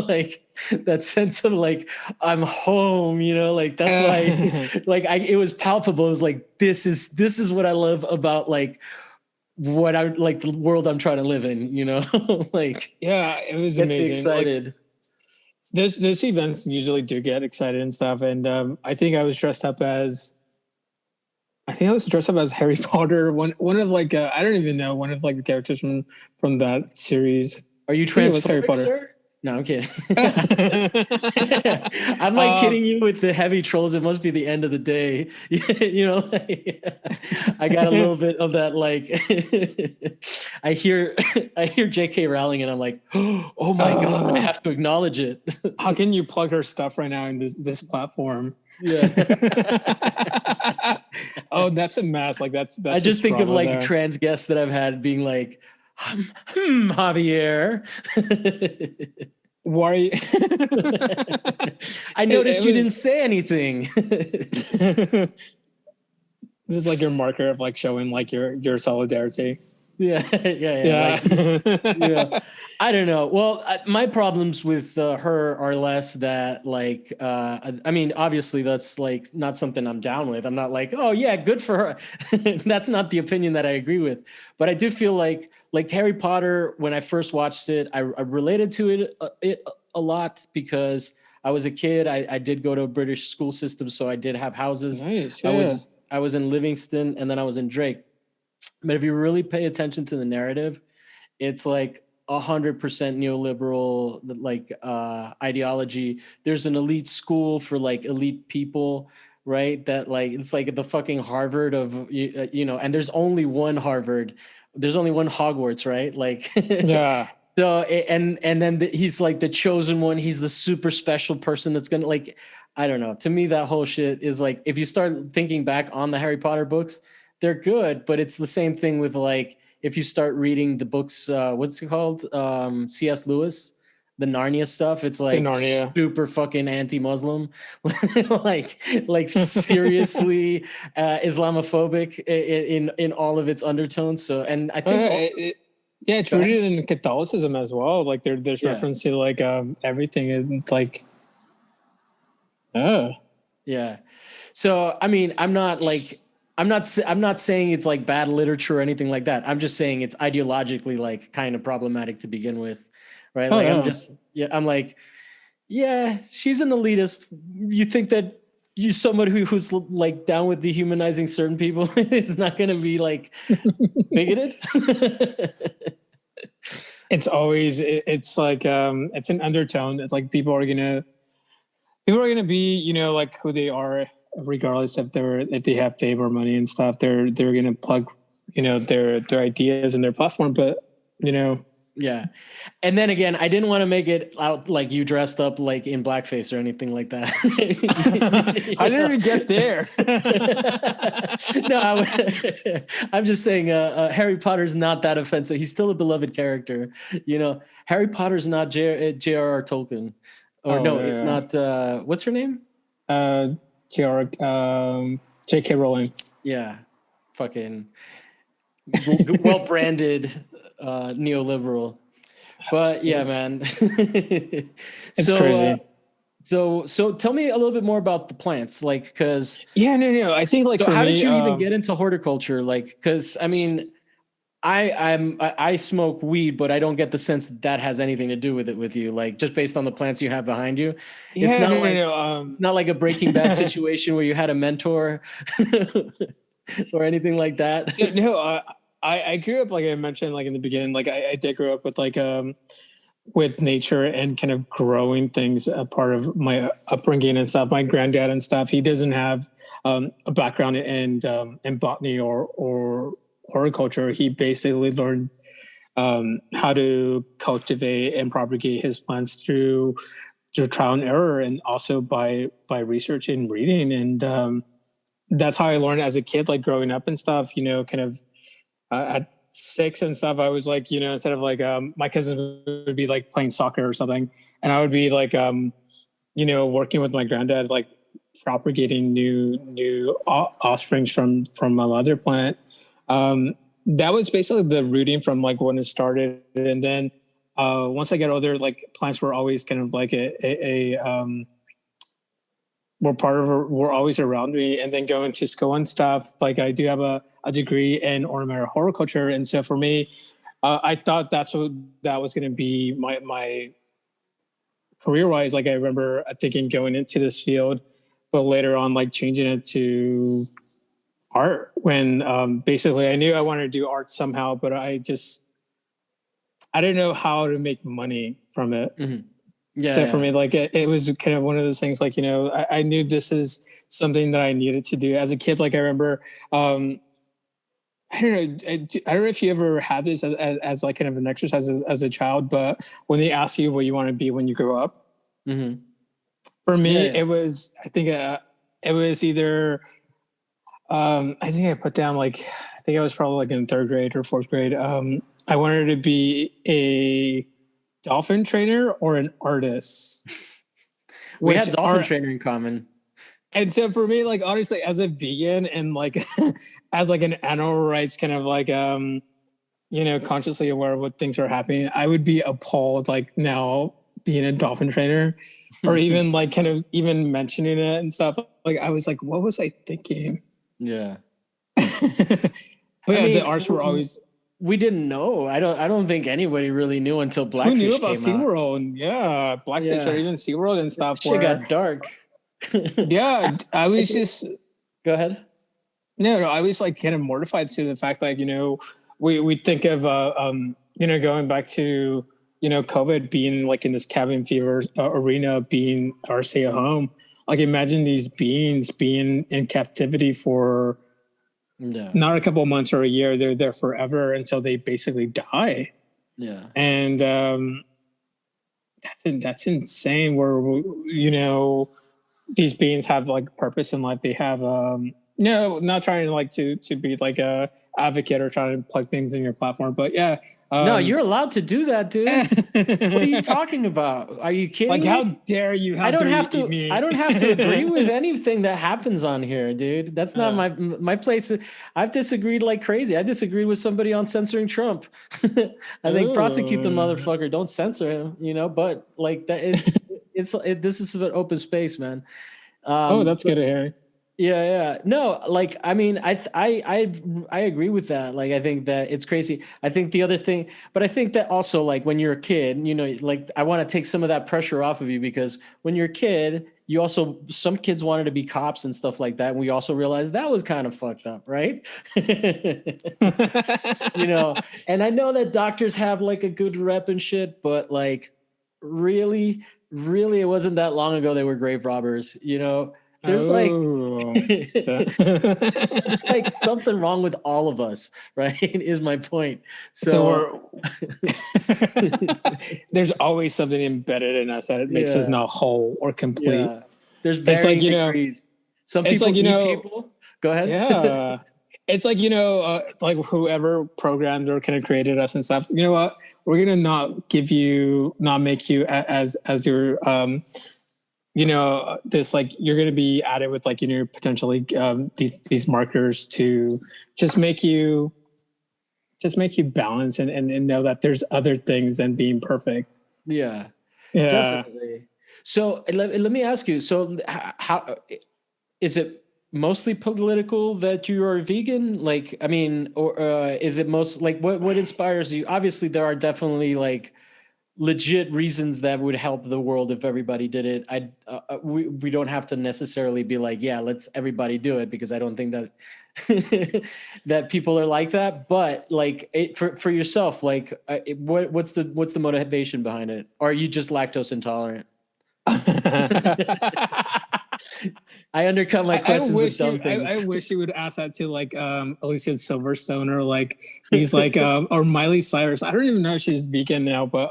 like that sense of like, I'm home, like that's why like it was palpable. It was like, this is what I love about like what I like the world I'm trying to live in, like Yeah, it was gets me amazing. Like excited. those events usually do get excited and stuff. And I think I was dressed up as Harry Potter. One of like I don't even know, one of like the characters from that series. Are you I think it was Harry transphobic, Potter. sir? No, I'm kidding. I'm like kidding you with the heavy trolls. It must be the end of the day. Like, I got a little bit of that. Like, I hear J.K. Rowling, and I'm like, oh my god, I have to acknowledge it. How can you plug her stuff right now in this platform? Yeah. Oh, that's a mess. Like that's I just think of like there. trans guests that I've had being like, Javier. Why? I noticed you didn't say anything. This is like your marker of like showing like your solidarity. Yeah. Yeah. I don't know. Well, my problems with her are less that like, I mean, obviously that's like not something I'm down with. I'm not like, oh yeah, good for her. That's not the opinion that I agree with. But I do feel like Harry Potter, when I first watched it, I related to it a lot because I was a kid. I did go to a British school system, so I did have houses. Nice. Yeah. I was in Livingston, and then I was in Drake. But if you really pay attention to the narrative, it's like 100% neoliberal, like ideology. There's an elite school for like elite people, right? That like it's like the fucking Harvard of and there's only one Harvard. There's only one Hogwarts, right? Like yeah. So and then he's like the chosen one. He's the super special person that's gonna like. I don't know. To me, that whole shit is like if you start thinking back on the Harry Potter books, they're good, but it's the same thing with like if you start reading the books, what's it called? C.S. Lewis, the Narnia stuff. It's like super fucking anti-Muslim, like seriously Islamophobic in all of its undertones. So, and I think it's rooted in Catholicism as well. Like there's reference to like everything and like, yeah. So I mean, I'm not saying it's like bad literature or anything like that. I'm just saying it's ideologically like kind of problematic to begin with, right? I'm like, yeah, she's an elitist. You think that you're someone who's like down with dehumanizing certain people is not going to be like bigoted? It's always it's like it's an undertone. It's like people are gonna be like who they are, regardless if they have fame or money and stuff. They're gonna plug their ideas and their platform, but yeah. And then again, I didn't want to make it out like you dressed up like in blackface or anything like that. I didn't even get there. No, I'm just saying Harry Potter's not that offensive. He's still a beloved character. Harry Potter's not J.R.R. Tolkien. Or it's not. What's her name? J.K. Rowling. Yeah. Fucking well-branded neoliberal. But yeah, man. It's crazy. So tell me a little bit more about the plants, like, because I think like for how me, did you even get into horticulture? Like, because I mean, I smoke weed, but I don't get the sense that has anything to do with it with you. Like just based on the plants you have behind you, it's not like a Breaking Bad situation where you had a mentor or anything like that. So, I grew up, like I mentioned, like in the beginning, like I did grow up with like with nature and kind of growing things a part of my upbringing and stuff. My granddad and stuff, he doesn't have a background in botany or horticulture. He basically learned how to cultivate and propagate his plants through trial and error, and also by research and reading. And that's how I learned as a kid, like growing up and stuff. Kind of at 6 and stuff, I was like, instead of like my cousins would be like playing soccer or something, and I would be like, working with my granddad, like propagating new offsprings from a mother plant. That was basically the rooting from like when it started. And then once I got older, like plants were always kind of like were always around me. And then going to school and stuff, like I do have a degree in ornamental horticulture. And so for me, I thought that was going to be my career-wise. Like I remember thinking going into this field, but later on like changing it to art when basically I knew I wanted to do art somehow, but I just I didn't know how to make money from it. Mm-hmm. Yeah. So for me, like it was kind of one of those things, like, you know, I knew this is something that I needed to do as a kid. Like I remember, I don't know. I don't know if you ever had this as like kind of an exercise as a child, but when they ask you what you want to be when you grow up, Mm-hmm. for me, Yeah. it was, I think it was either, I think I put down like, I think I was probably like in third grade or fourth grade. I wanted to be a dolphin trainer or an artist. We had dolphin trainer in common. And so for me, like honestly, as a vegan and like as like an animal rights kind of like you know, consciously aware of what things are happening, I would be appalled like now being a dolphin trainer or even like kind of even mentioning it and stuff. Like I was like, what was I thinking? Yeah. But yeah, the arts were always. We didn't know. I don't think anybody really knew until Blackfish Who knew about came out. SeaWorld? And yeah, Blackfish or even SeaWorld and stuff. Shit got dark. Yeah, I was just. Go ahead. No, I was like kind of mortified to the fact that, you know, we think of you know, going back to, you know, COVID being like in this cabin fever arena, being our stay at home. Like imagine these beings being in captivity for not a couple of months or a year. They're there forever until they basically die. Yeah. And that's insane where, you know, these beings have like purpose in life. They have no, not trying to like to be like a advocate or trying to plug things in your platform, but yeah. No, you're allowed to do that, dude. What are you talking about? Are you kidding? Like, me? how dare you? I don't have to. I don't have to agree with anything that happens on here, dude. That's not my place. I've disagreed like crazy. I disagreed with somebody on censoring Trump. I think prosecute the motherfucker. Don't censor him. You know, but like that, this is an open space, man. That's good to hear. Yeah. No, like, I mean, I agree with that. Like, I think that it's crazy. I think the other thing, but I think that also, like, when you're a kid, you know, like, I want to take some of that pressure off of you, because when you're a kid, you also, some kids wanted to be cops and stuff like that. And we also realized that was kind of fucked up, right? You know, and I know that doctors have like a good rep and shit, but like, really, it wasn't that long ago they were grave robbers, you know? There's it's like something wrong with all of us, right? Is my point. So there's always something embedded in us that it makes us not whole or complete. Yeah. There's varying degrees. Some people, like, you know, people. Go ahead. Yeah. It's like, you know, like whoever programmed or kind of created us and stuff, you know what? We're going to not make you as your, you know, this, like, you're going to be added with, like, you know, potentially these markers to just make you balance and know that there's other things than being perfect. Yeah. Definitely. So let me ask you, so how is it mostly political that you are vegan? Like, I mean, or is it most like what inspires you? Obviously there are definitely like legit reasons that would help the world if everybody did it. We don't have to necessarily be like, yeah, let's everybody do it, because I don't think that that people are like that. But like for yourself, like what's the motivation behind it? Or are you just lactose intolerant? I undercut my questions with dumb things. I wish you would ask that to like Alicia Silverstone or like these like or Miley Cyrus. I don't even know if she's vegan now, but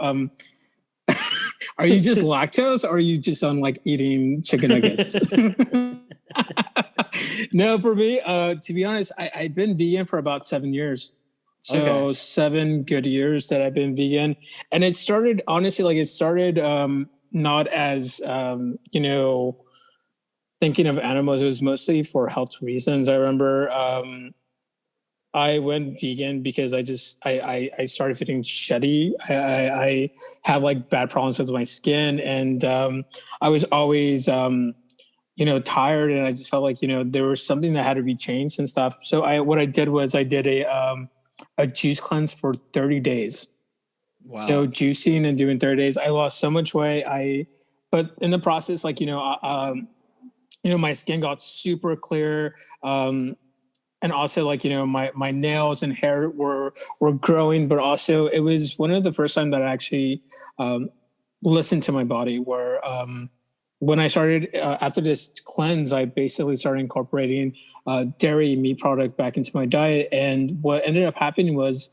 are you just lactose or are you just on like eating chicken nuggets? No, for me, to be honest, I've been vegan for about 7 years. So 7 good years that I've been vegan. And it started, honestly, like it started not as you know, thinking of animals. It was mostly for health reasons. I remember I went vegan because I started feeling shitty. I have like bad problems with my skin, and I was always you know, tired, and I just felt like, you know, there was something that had to be changed and stuff. So what I did was I did a juice cleanse for 30 days. Wow. So juicing and doing 30 days, I lost so much weight. But in the process, like, you know, my skin got super clear. and also like, my nails and hair were growing, but also it was one of the first time that I actually listened to my body, where when I started after this cleanse, I basically started incorporating dairy meat product back into my diet. And what ended up happening was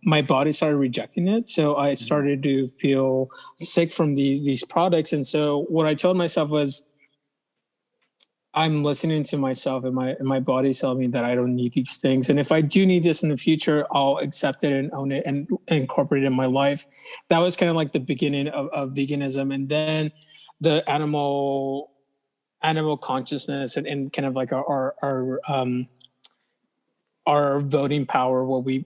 my body started rejecting it. So I started to feel sick from these products. And so what I told myself was, I'm listening to myself, and my body telling me that I don't need these things. And if I do need this in the future, I'll accept it and own it and incorporate it in my life. That was kind of like the beginning of veganism. And then the animal consciousness and kind of like our voting power, what we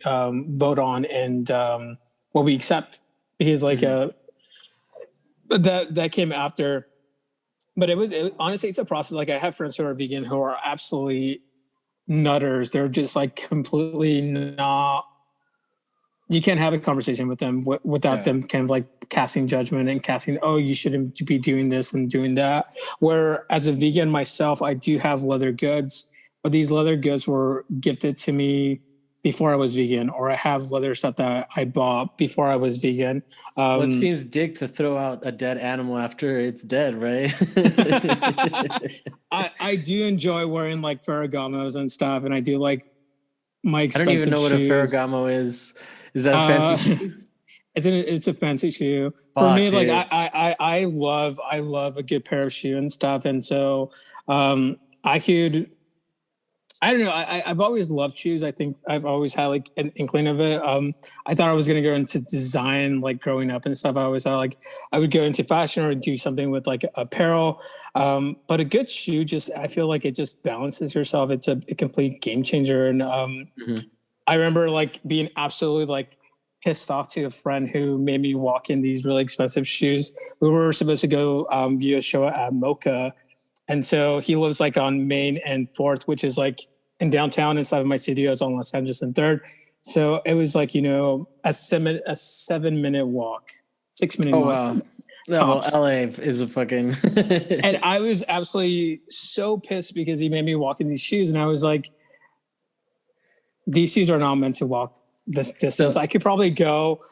vote on, and what we accept, because like that came after. But honestly, it's a process. Like, I have friends who are vegan who are absolutely nutters. They're just like completely not. You can't have a conversation with them without them kind of like casting judgment and casting, oh, you shouldn't be doing this and doing that. Where as a vegan myself, I do have leather goods, but these leather goods were gifted to me before I was vegan, or I have leather stuff that I bought before I was vegan. Well, it seems dick to throw out a dead animal after it's dead, right? I do enjoy wearing like Ferragamos and stuff, and I do like my expensive shoes. I don't even know what a Ferragamo is. Is that a fancy shoe? It's a fancy shoe. Fuck, for me, dude. like I love a good pair of shoe and stuff, and so I don't know. I've always loved shoes. I think I've always had like an inkling of it. I thought I was going to go into design, like growing up and stuff. I always thought like I would go into fashion or do something with like apparel. But a good shoe, I feel like it just balances yourself. It's a complete game changer. And I remember like being absolutely like pissed off to a friend who made me walk in these really expensive shoes. We were supposed to go view a show at Mocha. And so he lives like on Main and 4th, which is like in downtown. Inside of my studio is on Los Angeles and 3rd. So it was like, a 7-minute walk, 6-minute walk. Wow. No, well, LA is a fucking... And I was absolutely so pissed because he made me walk in these shoes. And I was like, these shoes are not meant to walk this distance. I could probably go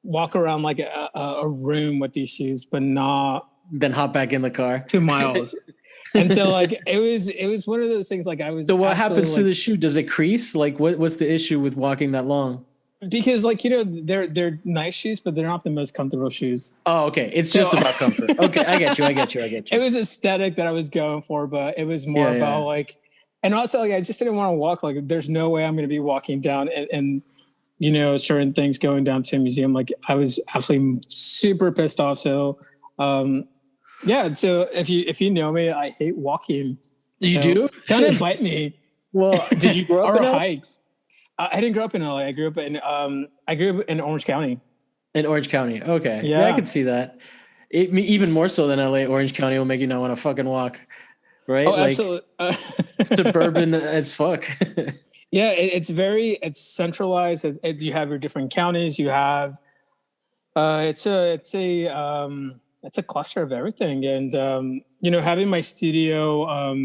walk around like a room with these shoes, but not... Then hop back in the car. 2 miles. And so like it was one of those things. Like I was. So what happens to the shoe? Does it crease? Like what's the issue with walking that long? Because like they're nice shoes, but they're not the most comfortable shoes. Oh, okay. It's just about comfort. Okay, I get you. It was aesthetic that I was going for, but it was more about like, and also like I just didn't want to walk. Like there's no way I'm going to be walking down and certain things going down to a museum. Like I was absolutely super pissed off. So. Yeah, so if you know me, I hate walking. You do? Don't invite me. Well, did you grow up in hikes? I didn't grow up in LA. I grew up in Orange County. In Orange County, okay. Yeah, I could see that. Even more so than LA, Orange County will make you not want to fucking walk, right? Oh, like, absolutely. Suburban as fuck. Yeah, it's centralized. You have your different counties. You have it's a cluster of everything. And, having my studio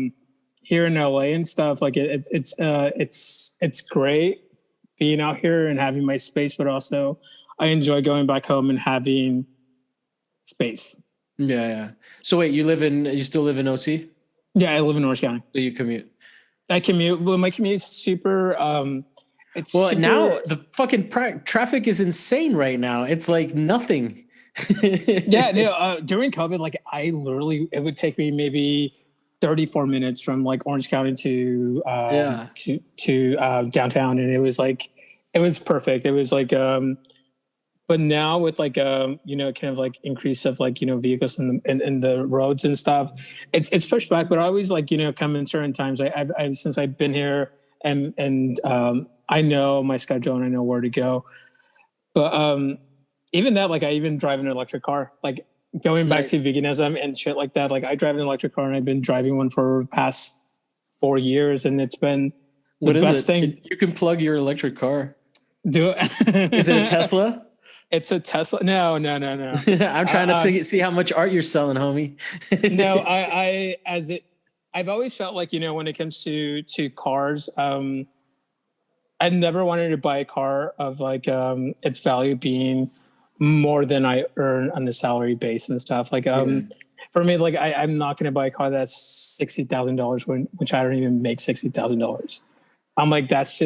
here in LA and stuff, like it's great being out here and having my space, but also I enjoy going back home and having space. Yeah. So wait, you still live in OC? Yeah, I live in Orange County. So you commute? I commute. Well, my commute is super, now the fucking traffic is insane right now. It's like nothing. During COVID, like it would take me maybe 34 minutes from like Orange County to downtown, and it was perfect. It was like but now with like kind of like increase of like vehicles in the roads and stuff, it's pushed back. But I always like come in certain times. I've since I've been here and I know my schedule and I know where to go, but even that, like I even drive an electric car, like going back to veganism and shit like that. Like I drive an electric car and I've been driving one for the past 4 years, and it's been the best thing. You can plug your electric car. Do it. Is it a Tesla? It's a Tesla. No. I'm trying to see how much art you're selling, homie. No, I've always felt like, when it comes to cars, I never wanted to buy a car of like its value being more than I earn on the salary base and stuff. Like for me, like I'm not going to buy a car that's $60,000 which I don't even make $60,000. I'm like, that's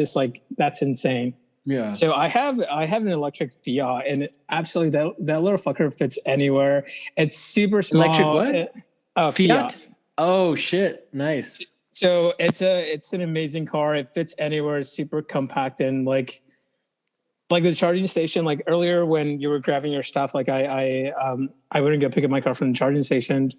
insane. Yeah. So I have an electric Fiat, and absolutely that little fucker fits anywhere. It's super small. Electric what? Fiat. Oh shit! Nice. So it's an amazing car. It fits anywhere. It's super compact, and like the charging station. Like earlier when you were grabbing your stuff, like I wouldn't go pick up my car from the charging station.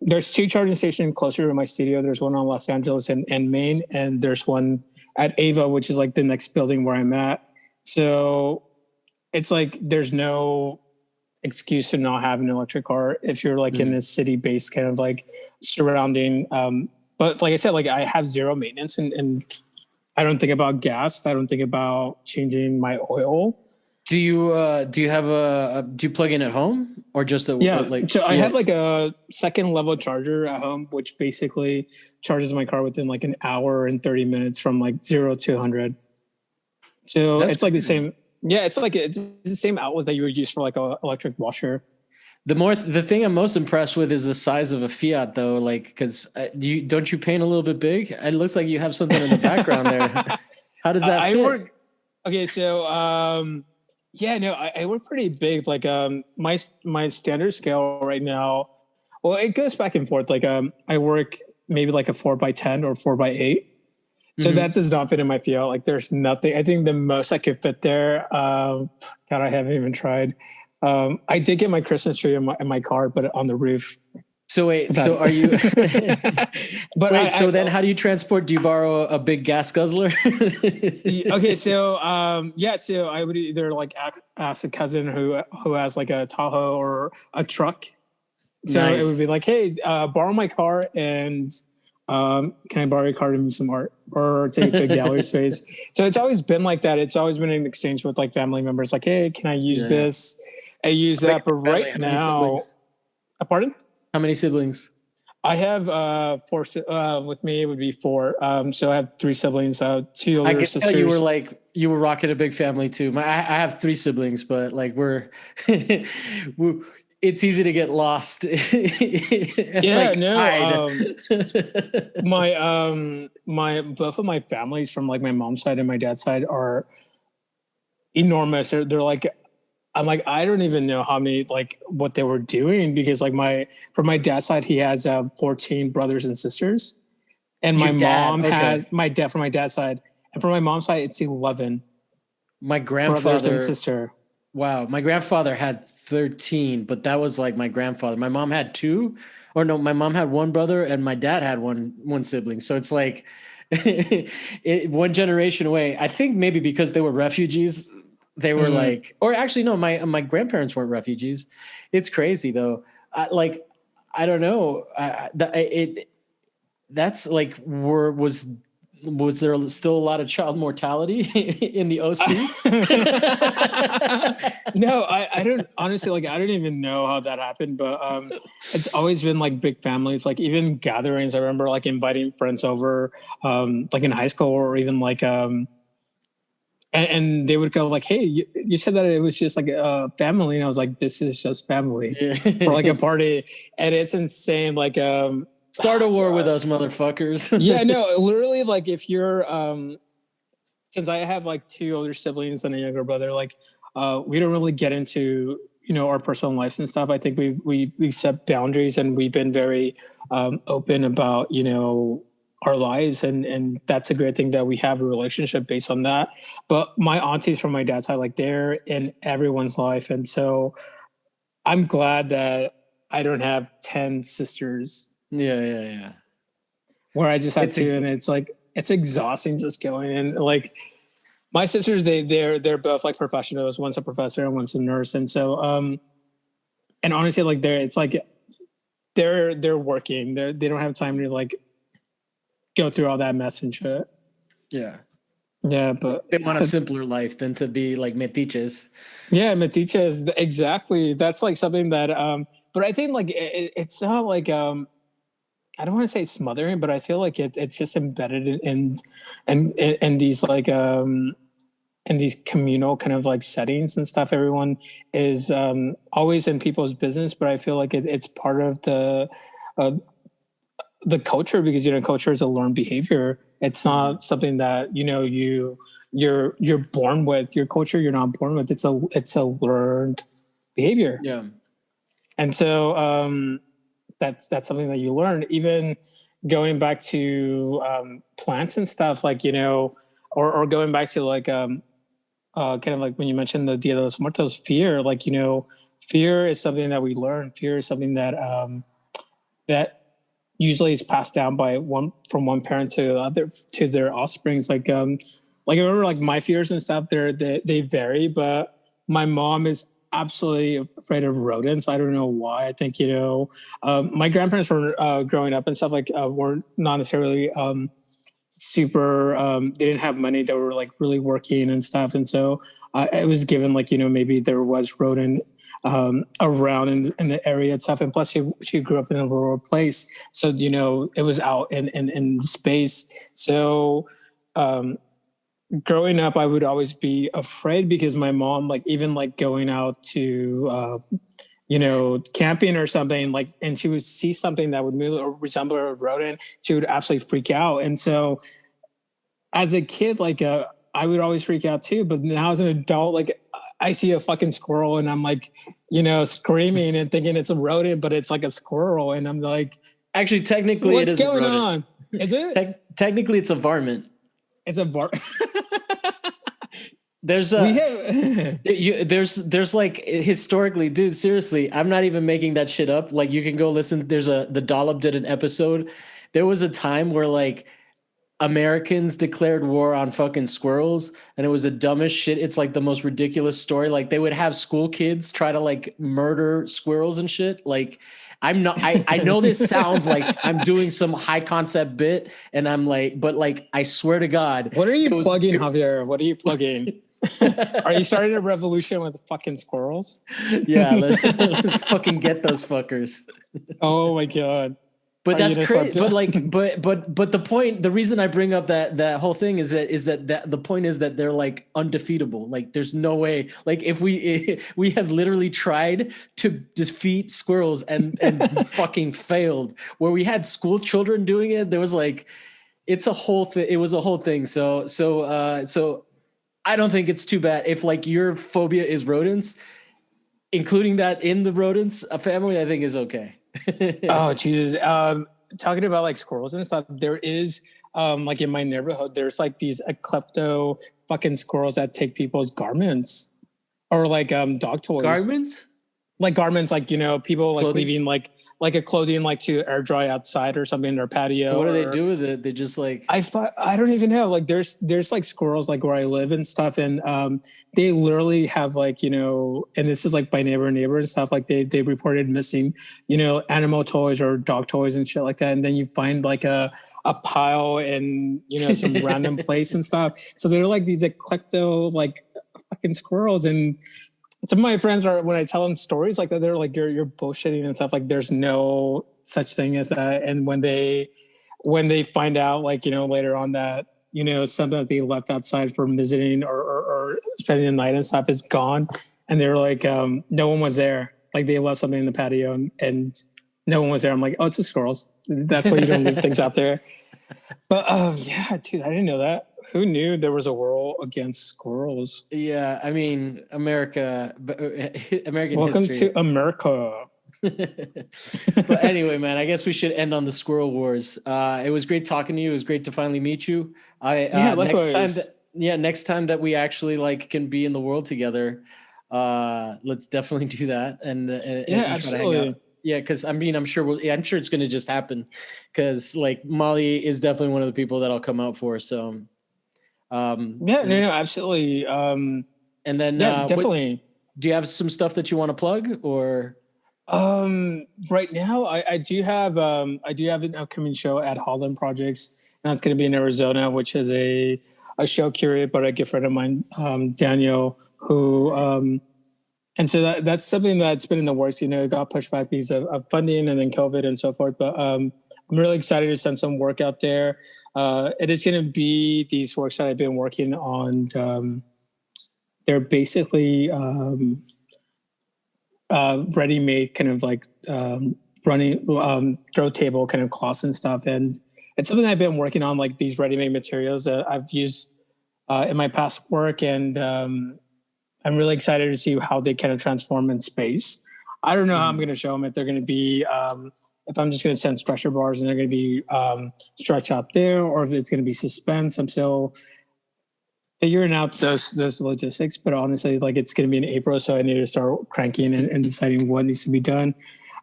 There's 2 charging stations closer to my studio. There's one on Los Angeles and Maine, and there's one at Ava, which is like the next building where I'm at. So it's like there's no excuse to not have an electric car if you're like in this city-based kind of like surrounding. But like I said, like I have zero maintenance, and I don't think about gas. I don't think about changing my oil. Do you have do you plug in at home or just I have like a second level charger at home, which basically charges my car within like an hour and 30 minutes from like 0 to 100. So it's like the same. Yeah, it's the same outlet that you would use for like an electric washer. The thing I'm most impressed with is the size of a Fiat, though. Like, because don't you paint a little bit big? It looks like you have something in the background there. How does that fit? Okay, so yeah, no, I work pretty big. Like my standard scale right now, well, it goes back and forth. Like I work maybe like a 4x10 or 4x8. So that does not fit in my Fiat. Like there's nothing. I think the most I could fit there. God, I haven't even tried. I did get my Christmas tree in my car, but on the roof. So wait, so are you? But wait, then how do you transport? Do you borrow a big gas guzzler? Okay, so yeah, so I would either like ask a cousin who has like a Tahoe or a truck. So it would be like, hey, borrow my car and can I borrow your car to do some art or take it to a gallery space? So it's always been like that. It's always been an exchange with like family members. Like, hey, can I use this? I use that, but right now, pardon? How many siblings? I have 4. With me, it would be 4. So I have 3 siblings. 2 older sisters. I guess you were rocking a big family too. I have 3 siblings, but like it's easy to get lost. Yeah, no. My both of my families from like my mom's side and my dad's side are enormous. They're like, I'm like, I don't even know how many, like what they were doing, because like from my dad's side, he has 14 brothers and sisters. And my mom has from my dad's side. And from my mom's side, it's 11. My grandfather, brothers and sister. Wow. My grandfather had 13, but that was like my grandfather. My mom had 2, or no, my mom had 1 brother and my dad had one sibling. So it's like one generation away. I think maybe because they were refugees, they were like, or actually, no, my grandparents weren't refugees. It's crazy though. I don't know. That's like, was there still a lot of child mortality in the OC? No, I don't, honestly, like, I don't even know how that happened, but it's always been like big families, like even gatherings. I remember like inviting friends over, like in high school, or even like, and they would go like, hey, you said that it was just like a family. And I was like, this is just family for like a party. And it's insane. Like, start a war with us, motherfuckers. Yeah, no, literally, like if you're, since I have like 2 older siblings and a younger brother, like we don't really get into, our personal lives and stuff. I think we've set boundaries, and we've been very open about, our lives, and that's a great thing that we have a relationship based on that. But my aunties from my dad's side, like they're in everyone's life, and so I'm glad that I don't have 10 sisters. Yeah. Where I just have 2, and it's like it's exhausting just going in. Like my sisters, they're both like professionals. One's a professor and one's a nurse, and so and honestly, like they're working. They don't have time to like go through all that mess and shit. Yeah, but they want a simpler life than to be like metiches. Yeah, metiches, exactly. That's like something that but I think like it's not like I don't want to say smothering, but I feel like it's just embedded in these like in these communal kind of like settings and stuff. Everyone is always in people's business, but I feel like it's part of uh, the culture, because culture is a learned behavior. It's not something that you're born with. Your culture you're not born with. It's a learned behavior. Yeah. And so that's something that you learn. Even going back to plants and stuff, like or going back to like kind of like when you mentioned the Dia de los Muertos, fear. Like fear is something that we learn. Fear is something that that usually is passed down from one parent to the other to their offsprings. Like I remember like my fears and stuff. They vary, but my mom is absolutely afraid of rodents. I don't know why. I think my grandparents were growing up and stuff like weren't not necessarily super. They didn't have money. They were like really working and stuff, and so I was given like maybe there was rodent around in the area and stuff. And plus, she grew up in a rural place, so it was out in space. So growing up, I would always be afraid because my mom, like even like going out to camping or something, like, and she would see something that would move or resemble a rodent, she would absolutely freak out. And so as a kid, like I would always freak out too. But now as an adult, like I see a fucking squirrel and I'm like, screaming and thinking it's a rodent, but it's like a squirrel. And I'm like, actually, technically, what's it is going a rodent. on? Is it? Technically, it's a varmint. It's a There's there's like historically, dude, seriously, I'm not even making that shit up. Like you can go listen. The Dollop did an episode. There was a time where like Americans declared war on fucking squirrels, and it was the dumbest shit. It's like the most ridiculous story. Like they would have school kids try to like murder squirrels and shit. Like I know this sounds like I'm doing some high concept bit, and I'm like, but like I swear to God. What are you plugging, Javier? What are you plugging? Are you starting a revolution with fucking squirrels? Yeah, let's fucking get those fuckers. Oh my God. But that's crazy. But like, but the reason I bring up that whole thing is that the point is that they're like undefeatable. Like there's no way. Like if we have literally tried to defeat squirrels and fucking failed. Where we had school children doing it, there was like, it's a whole thing. It was a whole thing. So I don't think it's too bad if like your phobia is rodents, including that in the rodents family. I think is okay. Oh Jesus! Talking about like squirrels and stuff, there is like in my neighborhood, there's like these klepto fucking squirrels that take people's garments or like dog toys. Garments? Like garments, like people like clothing? leaving like a clothing like to air dry outside or something in their patio. What do they do with it? They just like I don't even know. Like there's like squirrels like where I live and stuff, and they literally have like and this is like by neighbor and stuff. Like they reported missing animal toys or dog toys and shit like that, and then you find like a pile in some random place and stuff. So they're like these eclecto like fucking squirrels. And some of my friends are, when I tell them stories like that, they're like, you're bullshitting and stuff. Like there's no such thing as that. And when they find out like later on that something that they left outside for visiting or spending the night and stuff is gone, and they're like no one was there, like they left something in the patio and no one was there. I'm like, oh, it's the squirrels. That's why you don't leave things out there. But yeah, dude, I didn't know that. Who knew there was a war against squirrels? Yeah, I mean, American Welcome history. to America. But anyway, man, I guess we should end on the squirrel wars. It was great talking to you. It was great to finally meet you. Next time that we actually like can be in the world together, let's definitely do that. And absolutely. Yeah, because I mean, I'm sure it's going to just happen. Because like Molly is definitely one of the people that I'll come out for. So. Absolutely. And then definitely. Do you have some stuff that you want to plug or? Right now I do have an upcoming show at Holland Projects, and that's going to be in Arizona, which is a show curated by a good friend of mine, Daniel, who And so that's something that's been in the works. It got pushed back because of funding and then COVID and so forth. But I'm really excited to send some work out there. It is going to be these works that I've been working on. They're basically ready-made, kind of like running throw table kind of cloths and stuff. And it's something I've been working on, like these ready-made materials that I've used in my past work, and I'm really excited to see how they kind of transform in space. I don't know how I'm going to show them, if they're going to be, if I'm just going to send stretcher bars and they're going to be stretched out there, or if it's going to be suspense. I'm still figuring out those logistics, but honestly, like, it's going to be in April, so I need to start cranking and deciding what needs to be done.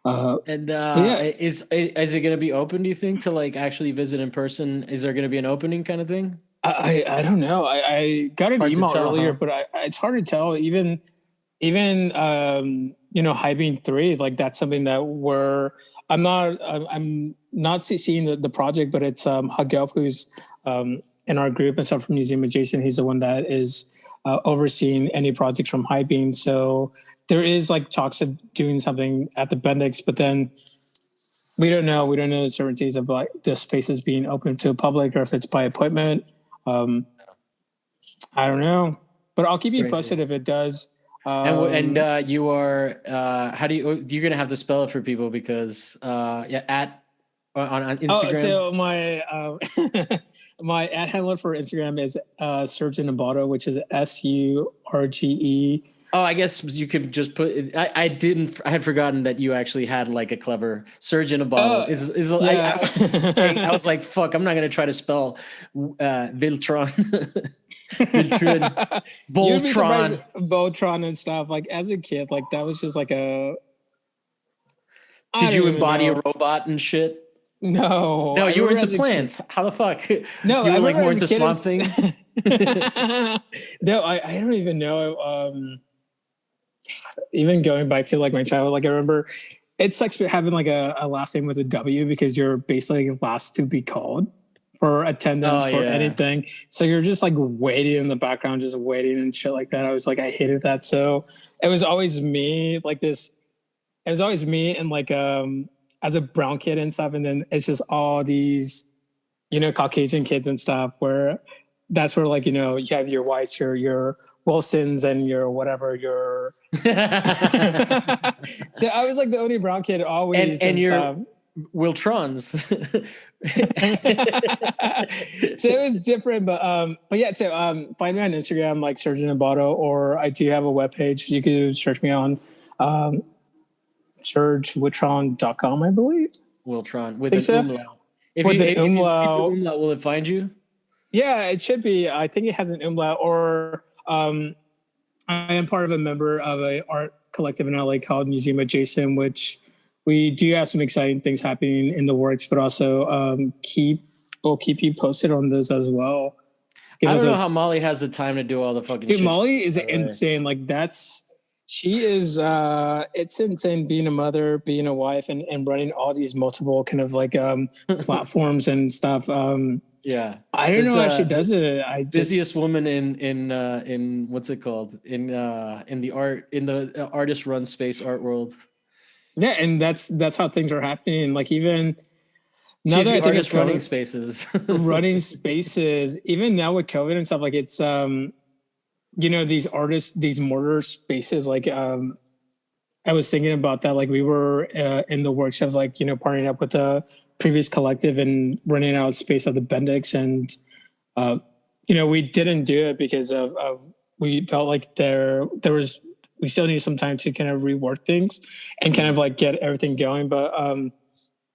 Is it going to be open, do you think, to like actually visit in person? Is there going to be an opening kind of thing? I don't know. I got an email earlier, but it's hard to tell. Even High Beam 3, like, that's something that I'm not seeing the project, but it's Hagel, who's in our group and stuff from Museum Adjacent. He's the one that is overseeing any projects from High Beam. So there is like talks of doing something at the Bendix, but then we don't know the certainties of like the spaces being open to the public, or if it's by appointment. I don't know, but I'll keep you posted if it does. You are you're gonna have to spell it for people, because on Instagram. Oh, so my my ad handler for Instagram is Surge Witrön, which is SURGE. Oh, I guess you could just put it. I had forgotten that you actually had like a clever Surge in a bottle. Yeah. I was like, fuck, I'm not going to try to spell Witron. Witron. Voltron. Voltron and stuff. Like, as a kid, like, that was just like a... Did you embody a robot and shit? No. No, you were into plants. How the fuck? No, you were like more into Swamp Thing? No, I don't even know. Even going back to like my childhood, like, I remember it sucks having like a last name with a W, because you're basically last to be called for attendance anything. So you're just like waiting in the background, just waiting and shit like that. I hated that. So it was always me like this. It was always me and like as a brown kid and stuff, and then it's just all these Caucasian kids and stuff, where that's where, like, you have your whites, your Wilsons, and your whatever, your so I was like the only brown kid always, and your stuff. Wiltrons. So it was different, but yeah, so find me on Instagram, like Surge Witrön, or I do have a webpage. You can search me on surgewitron.com, I believe. Wiltron with an umlaut. If you umlaut, will it find you? Yeah, it should be. I think it has an umlaut, or I am part of a member of a art collective in LA called Museum Adjacent, which we do have some exciting things happening in the works, but also we'll keep you posted on those as well. I don't know how Molly has the time to do all the fucking shit. Dude, Molly is insane. Like, she is, it's insane being a mother, being a wife, and running all these multiple kind of like platforms and stuff. Yeah, I don't know how she does it. Busiest woman in what's it called, in the artist run space art world. Yeah, and that's how things are happening. Like, even now she's that the I think artist it's running spaces, running spaces. Even now with COVID and stuff, like, it's these artists, these mortar spaces. Like, I was thinking about that. Like, we were in the works of, like, partnering up with a previous collective and running out of space at the Bendix, and we didn't do it because of we felt like we still need some time to kind of rework things and kind of like get everything going. But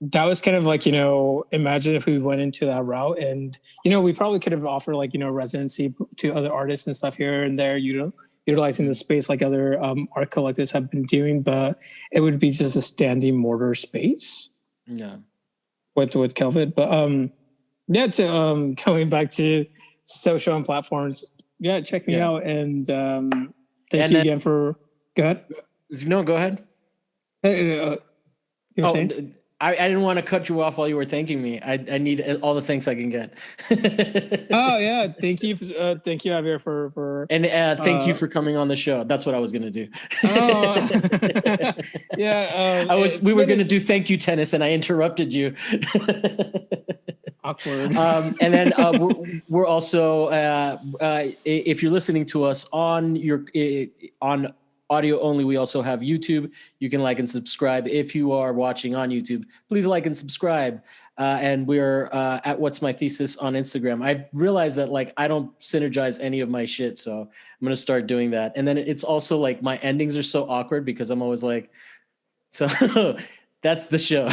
that was kind of like, imagine if we went into that route, and we probably could have offered, like, residency to other artists and stuff here and there, utilizing the space like other art collectives have been doing, but it would be just a standing mortar space. Yeah. With COVID. But going back to social and platforms, check me out, and thank you again for... Go ahead. No, go ahead. I didn't want to cut you off while you were thanking me. I need all the thanks I can get. Oh yeah, thank you, Javier, for And thank you for coming on the show. That's what I was gonna do. oh yeah. We were gonna do thank you tennis, and I interrupted you. Awkward. And then we're also if you're listening to us on on audio only, we also have YouTube. You can like and subscribe. If you are watching on YouTube, please like and subscribe. And we're at What's My Thesis on Instagram. I realized that like I don't synergize any of my shit, so I'm gonna start doing that. And then it's also like my endings are so awkward because I'm always like, so that's the show.